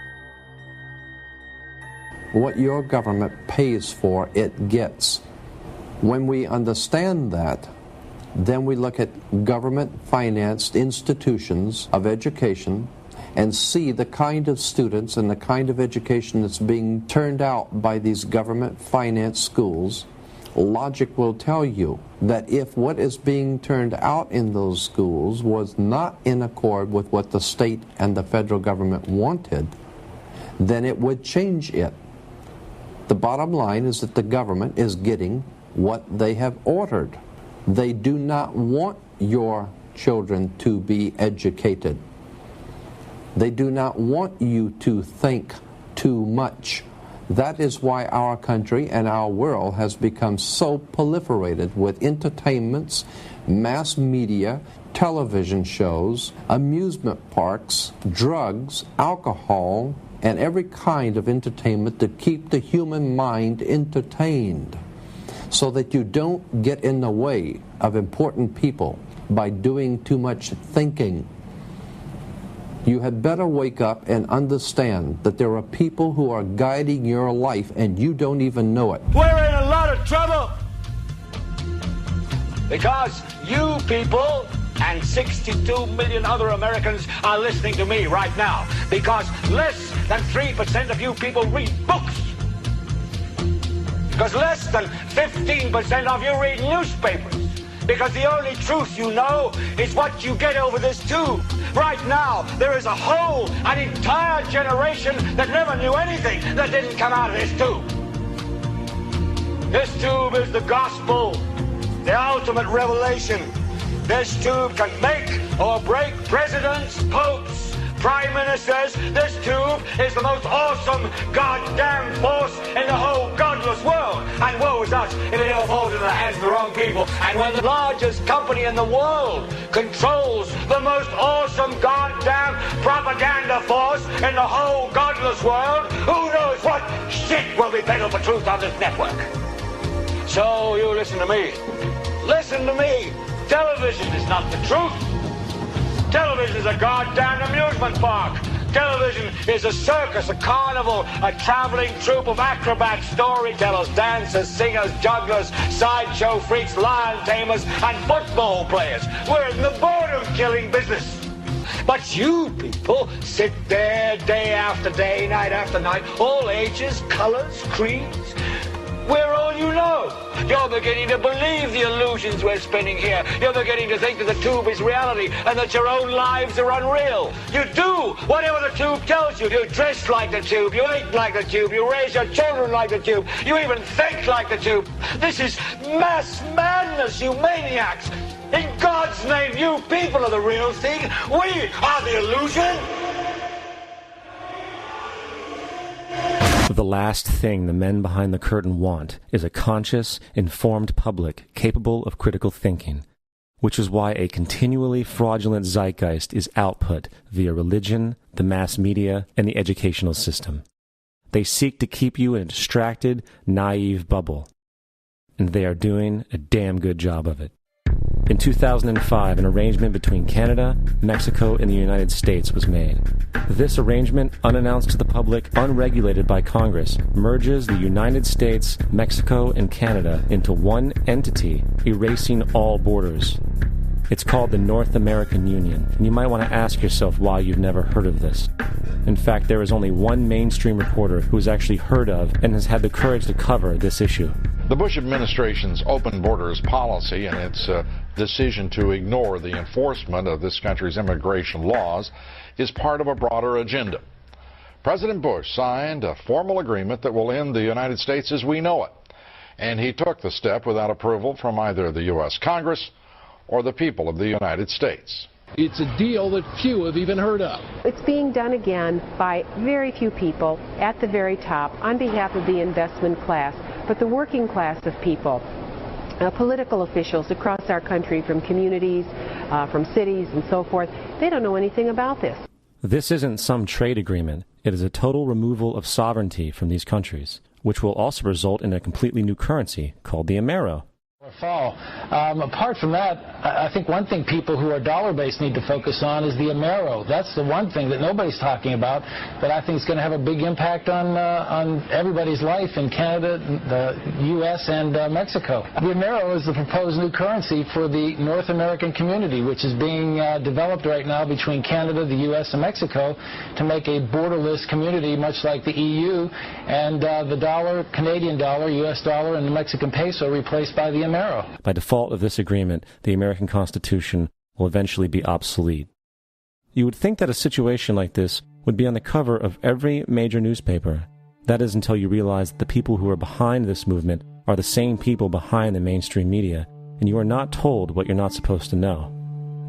What your government pays for, it gets. When we understand that, then we look at government-financed institutions of education and see the kind of students and the kind of education that's being turned out by these government-financed schools. Logic will tell you that if what is being turned out in those schools was not in accord with what the state and the federal government wanted, then it would change it. The bottom line is that the government is getting what they have ordered. They do not want your children to be educated. They do not want you to think too much. That is why our country and our world has become so proliferated with entertainments, mass media, television shows, amusement parks, drugs, alcohol, and every kind of entertainment to keep the human mind entertained, so that you don't get in the way of important people by doing too much thinking. you had better wake up and understand that there are people who are guiding your life and you don't even know it. We're in a lot of trouble because you people and 62 million other Americans are listening to me right now, because less than 3% of you people read books, because less than 15% of you read newspapers, because the only truth you know is what you get over this tube. Right now, there is an entire generation that never knew anything that didn't come out of this tube. This tube is the gospel, the ultimate revelation. This tube can make or break presidents, popes, prime ministers. This tube is the most awesome goddamn force in the whole godless world. And woe is us if it ever falls into the hands of the wrong people. And when the largest company in the world controls the most awesome goddamn propaganda force in the whole godless world, who knows what shit will be peddled for truth on this network. So you listen to me. Listen to me. Television is not the truth. Television is a goddamn amusement park. Television is a circus, a carnival, a traveling troupe of acrobats, storytellers, dancers, singers, jugglers, sideshow freaks, lion tamers, and football players. We're in the boredom-killing business. But you people sit there day after day, night after night, all ages, colors, creeds. We're all you know. You're beginning to believe the illusions we're spinning here. You're beginning to think that the tube is reality and that your own lives are unreal. You do whatever the tube tells you. You dress like the tube. You eat like the tube. You raise your children like the tube. You even think like the tube. This is mass madness, you maniacs. In God's name, you people are the real thing. We are the illusion. The last thing the men behind the curtain want is a conscious, informed public capable of critical thinking, which is why a continually fraudulent zeitgeist is output via religion, the mass media, and the educational system. They seek to keep you in a distracted, naive bubble, and they are doing a damn good job of it. In 2005, an arrangement between Canada, Mexico, and the United States was made. This arrangement, unannounced to the public, unregulated by Congress, merges the United States, Mexico, and Canada into one entity, erasing all borders. It's called the North American Union, and you might want to ask yourself why you've never heard of this. In fact, there is only one mainstream reporter who has actually heard of and has had the courage to cover this issue. The Bush administration's open borders policy and its decision to ignore the enforcement of this country's immigration laws is part of a broader agenda. President Bush signed a formal agreement that will end the United States as we know it, and he took the step without approval from either the U.S. Congress or the people of the United States. It's a deal that few have even heard of. It's being done again by very few people at the very top on behalf of the investment class, but the working class of people, political officials across our country, from communities, from cities and so forth, they don't know anything about this. This isn't some trade agreement. It is a total removal of sovereignty from these countries, which will also result in a completely new currency called the Amero. Fall. Apart from that, I think one thing people who are dollar-based need to focus on is the Amero. That's the one thing that nobody's talking about, but I think it's going to have a big impact on everybody's life in Canada, the U.S., and Mexico. The Amero is the proposed new currency for the North American community, which is being developed right now between Canada, the U.S., and Mexico to make a borderless community, much like the EU, and the dollar, Canadian dollar, U.S. dollar, and the Mexican peso replaced by the Amero. By default of this agreement, the American Constitution will eventually be obsolete. You would think that a situation like this would be on the cover of every major newspaper. That is until you realize that the people who are behind this movement are the same people behind the mainstream media, and you are not told what you're not supposed to know.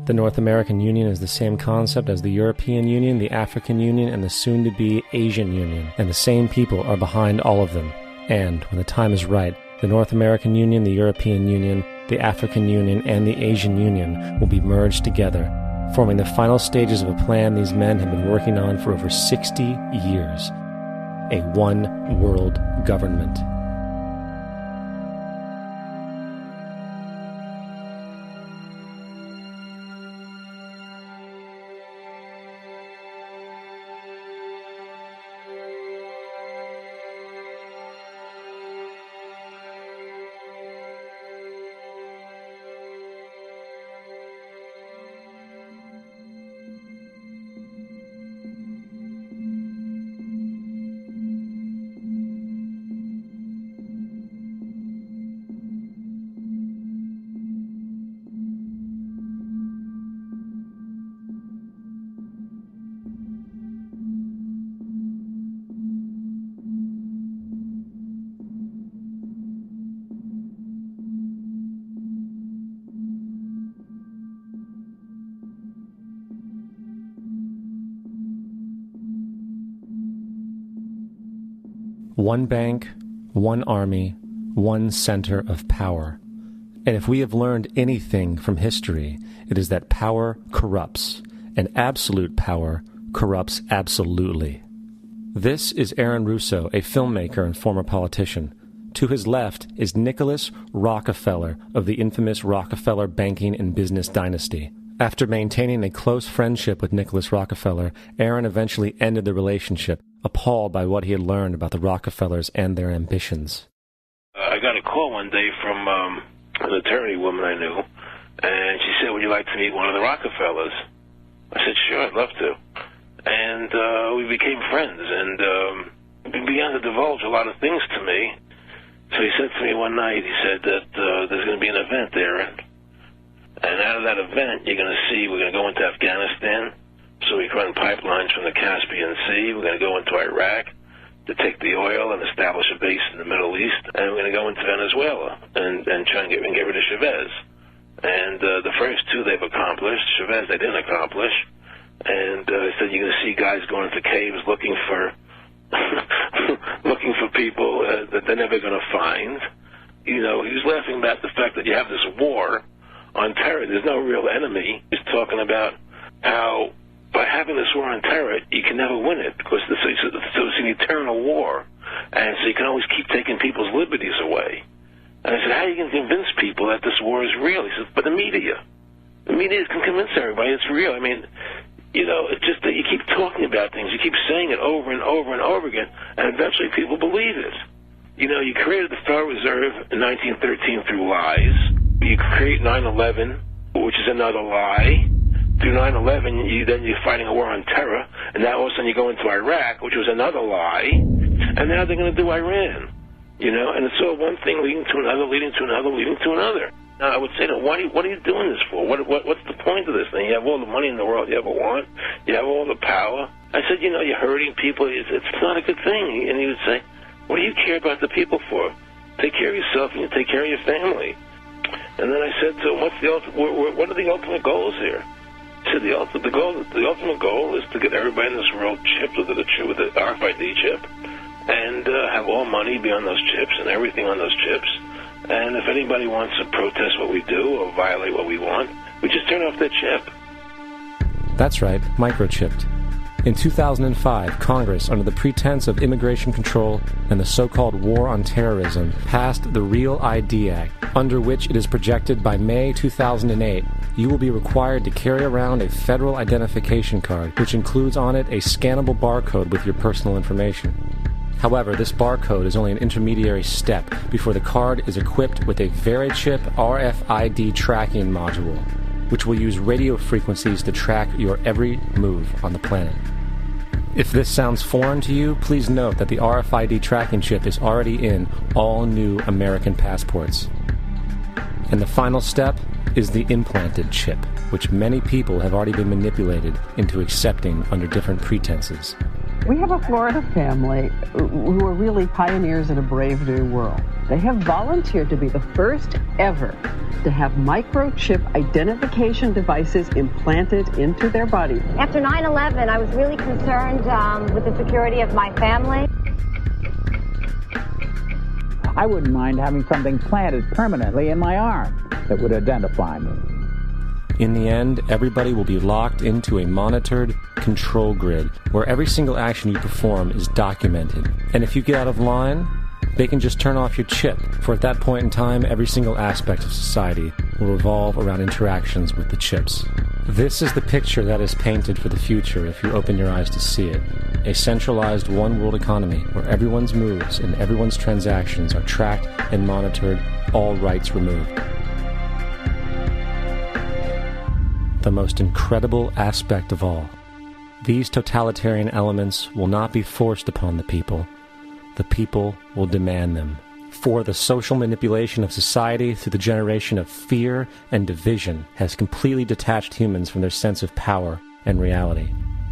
The North American Union is the same concept as the European Union, the African Union, and the soon-to-be Asian Union, and the same people are behind all of them. And, when the time is right, the North American Union, the European Union, the African Union, and the Asian Union will be merged together, forming the final stages of a plan these men have been working on for over 60 years. A one-world government. One bank, one army, one center of power. And if we have learned anything from history, it is that power corrupts, and absolute power corrupts absolutely. This is Aaron Russo, a filmmaker and former politician. To his left is Nicholas Rockefeller of the infamous Rockefeller banking and business dynasty. After maintaining a close friendship with Nicholas Rockefeller, Aaron eventually ended the relationship, appalled by what he had learned about the Rockefellers and their ambitions. I got a call one day from an attorney woman I knew, and she said, would you like to meet one of the Rockefellers? I said, sure, I'd love to. And we became friends, and he began to divulge a lot of things to me. So he said to me one night, he said that there's going to be an event there, and out of that event, you're going to see we're going to go into Afghanistan, so we can run pipelines from the Caspian Sea. We're going to go into Iraq to take the oil and establish a base in the Middle East, and we're going to go into Venezuela and try and get rid of Chavez. And the first two they've accomplished. Chavez they didn't accomplish. And he said you're going to see guys going into caves looking for looking for people that they're never going to find. You know, he was laughing about the fact that you have this war on terror. There's no real enemy. He's talking about how by having this war on terror, you can never win it because it's an eternal war. And so you can always keep taking people's liberties away. And I said, how are you going to convince people that this war is real? He said, but the media can convince everybody it's real. I mean, you know, it's just that you keep talking about things. You keep saying it over and over and over again, and eventually people believe it. You know, you created the Federal Reserve in 1913 through lies. You create 9/11, which is another lie. Through 9/11, then you're fighting a war on terror, and now all of a sudden you go into Iraq, which was another lie, and now they're going to do Iran. You know, and it's all one thing leading to another, leading to another, leading to another. Now, I would say, what are you doing this for? What's the point of this thing? You have all the money in the world you ever want. You have all the power. I said, you know, you're hurting people. It's not a good thing. And he would say, what do you care about the people for? Take care of yourself and you take care of your family. And then I said to him, what are the ultimate goals here? He said, the ultimate goal is to get everybody in this world chipped with the RFID chip and have all money be on those chips and everything on those chips. And if anybody wants to protest what we do or violate what we want, we just turn off their chip. That's right, microchipped. In 2005, Congress, under the pretense of immigration control and the so-called war on terrorism, passed the Real ID Act, under which it is projected by May 2008, you will be required to carry around a federal identification card, which includes on it a scannable barcode with your personal information. However, this barcode is only an intermediary step before the card is equipped with a VeriChip RFID tracking module, which will use radio frequencies to track your every move on the planet. If this sounds foreign to you, please note that the RFID tracking chip is already in all new American passports. And the final step is the implanted chip, which many people have already been manipulated into accepting under different pretenses. We have a Florida family who are really pioneers in a brave new world. They have volunteered to be the first ever to have microchip identification devices implanted into their body. After 9/11, I was really concerned with the security of my family. I wouldn't mind having something planted permanently in my arm that would identify me. In the end, everybody will be locked into a monitored control grid where every single action you perform is documented. And if you get out of line, they can just turn off your chip, for at that point in time, every single aspect of society will revolve around interactions with the chips. This is the picture that is painted for the future if you open your eyes to see it. A centralized one-world economy where everyone's moves and everyone's transactions are tracked and monitored, all rights removed. The most incredible aspect of all. These totalitarian elements will not be forced upon the people. The people will demand them. For the social manipulation of society through the generation of fear and division has completely detached humans from their sense of power and reality.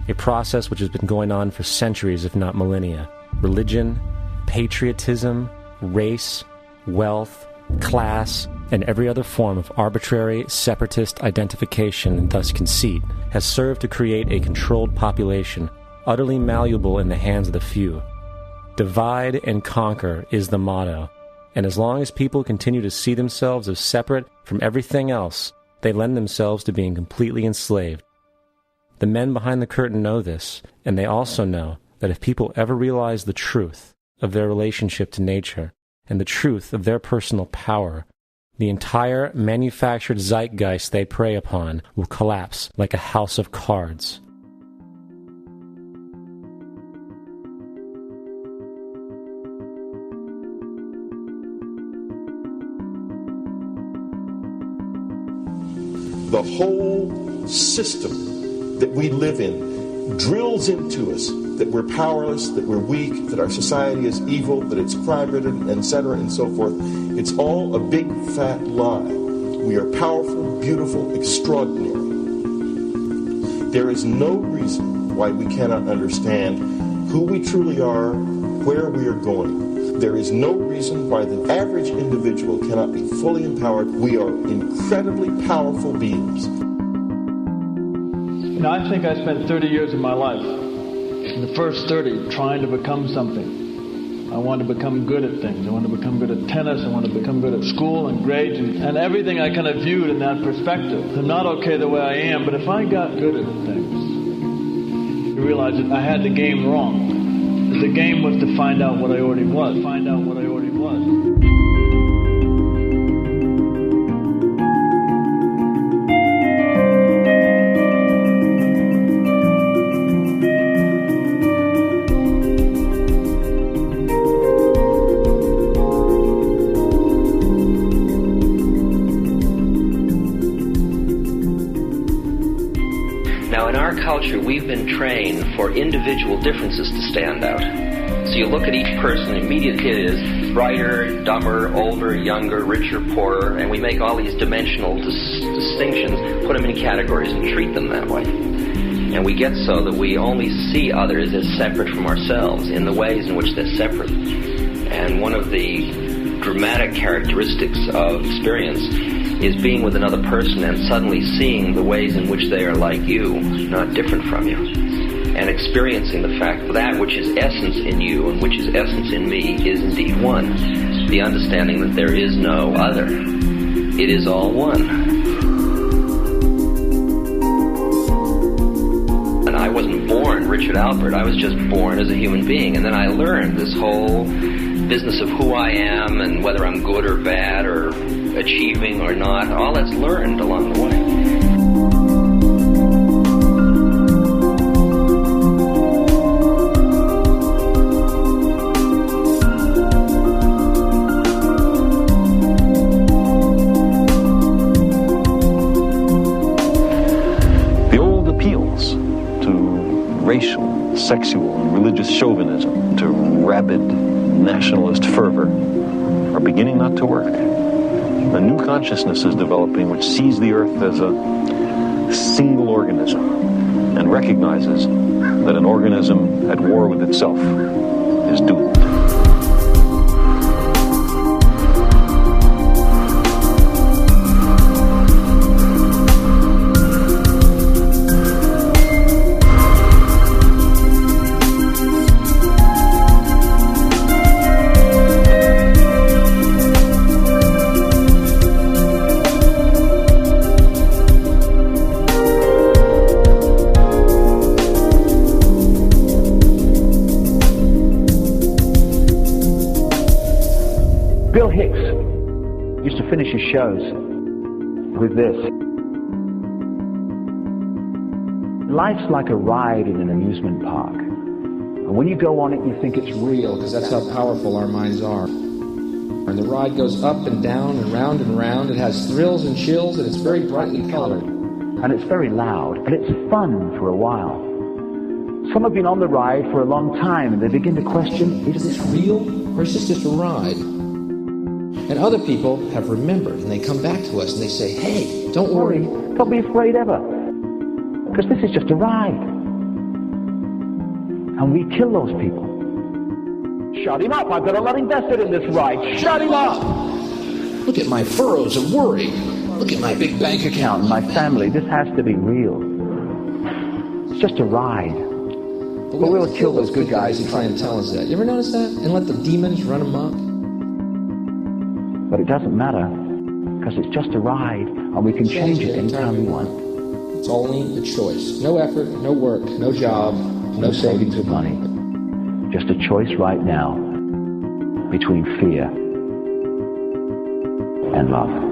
A process which has been going on for centuries, if not millennia. Religion, patriotism, race, wealth, class, and every other form of arbitrary, separatist identification and thus conceit has served to create a controlled population, utterly malleable in the hands of the few. Divide and conquer is the motto, and as long as people continue to see themselves as separate from everything else, they lend themselves to being completely enslaved. The men behind the curtain know this, and they also know that if people ever realize the truth of their relationship to nature and the truth of their personal power, the entire manufactured zeitgeist they prey upon will collapse like a house of cards. The whole system that we live in drills into us that we're powerless, that we're weak, that our society is evil, that it's crime-ridden, etc., and so forth. It's all a big, fat lie. We are powerful, beautiful, extraordinary. There is no reason why we cannot understand who we truly are, where we are going. There is no reason why the average individual cannot be fully empowered. We are incredibly powerful beings. You know, I think I spent 30 years of my life, in the first 30, trying to become something. I wanted to become good at things. I wanted to become good at tennis. I wanted to become good at school and grades and everything I kind of viewed in that perspective. I'm not okay the way I am, but if I got good at things, you realize that I had the game wrong. The game was to find out what I already was. Now, in our culture, we've been trained for individual differences to stand out. So you look at each person, immediately it is brighter, dumber, older, younger, richer, poorer, and we make all these dimensional distinctions, put them in categories and treat them that way. And we get so that we only see others as separate from ourselves in the ways in which they're separate. And one of the dramatic characteristics of experience is being with another person and suddenly seeing the ways in which they are like you, not different from you. And experiencing the fact that which is essence in you and which is essence in me is indeed one. The understanding that there is no other. It is all one. And I wasn't born Richard Alpert. I was just born as a human being. And then I learned this whole business of who I am and whether I'm good or bad or achieving or not. All that's learned along the way. Racial, sexual, and religious chauvinism to rabid nationalist fervor are beginning not to work. A new consciousness is developing which sees the earth as a single organism and recognizes that an organism at war with itself is doomed. Finish his shows with this. Life's like a ride in an amusement park. And when you go on it, you think it's real, because that's how powerful our minds are. And the ride goes up and down and round and round. It has thrills and chills, and it's very brightly colored. And it's very loud, and it's fun for a while. Some have been on the ride for a long time, and they begin to question, is this real, or is this just a ride? And other people have remembered, and they come back to us and they say, hey, don't worry. Don't be afraid ever, because this is just a ride. And we kill those people. Shut him up. I've got a lot invested in this ride. Shut him up. Look at my furrows of worry. Look at my big bank account. My family, this has to be real. It's just a ride. But we'll kill those good guys who try and tell us that. You ever notice that? And let the demons run amok? But it doesn't matter, because it's just a ride, and we can change it anytime we want. It's only a choice. No effort, no work, no job, no savings of money. Just a choice right now between fear and love.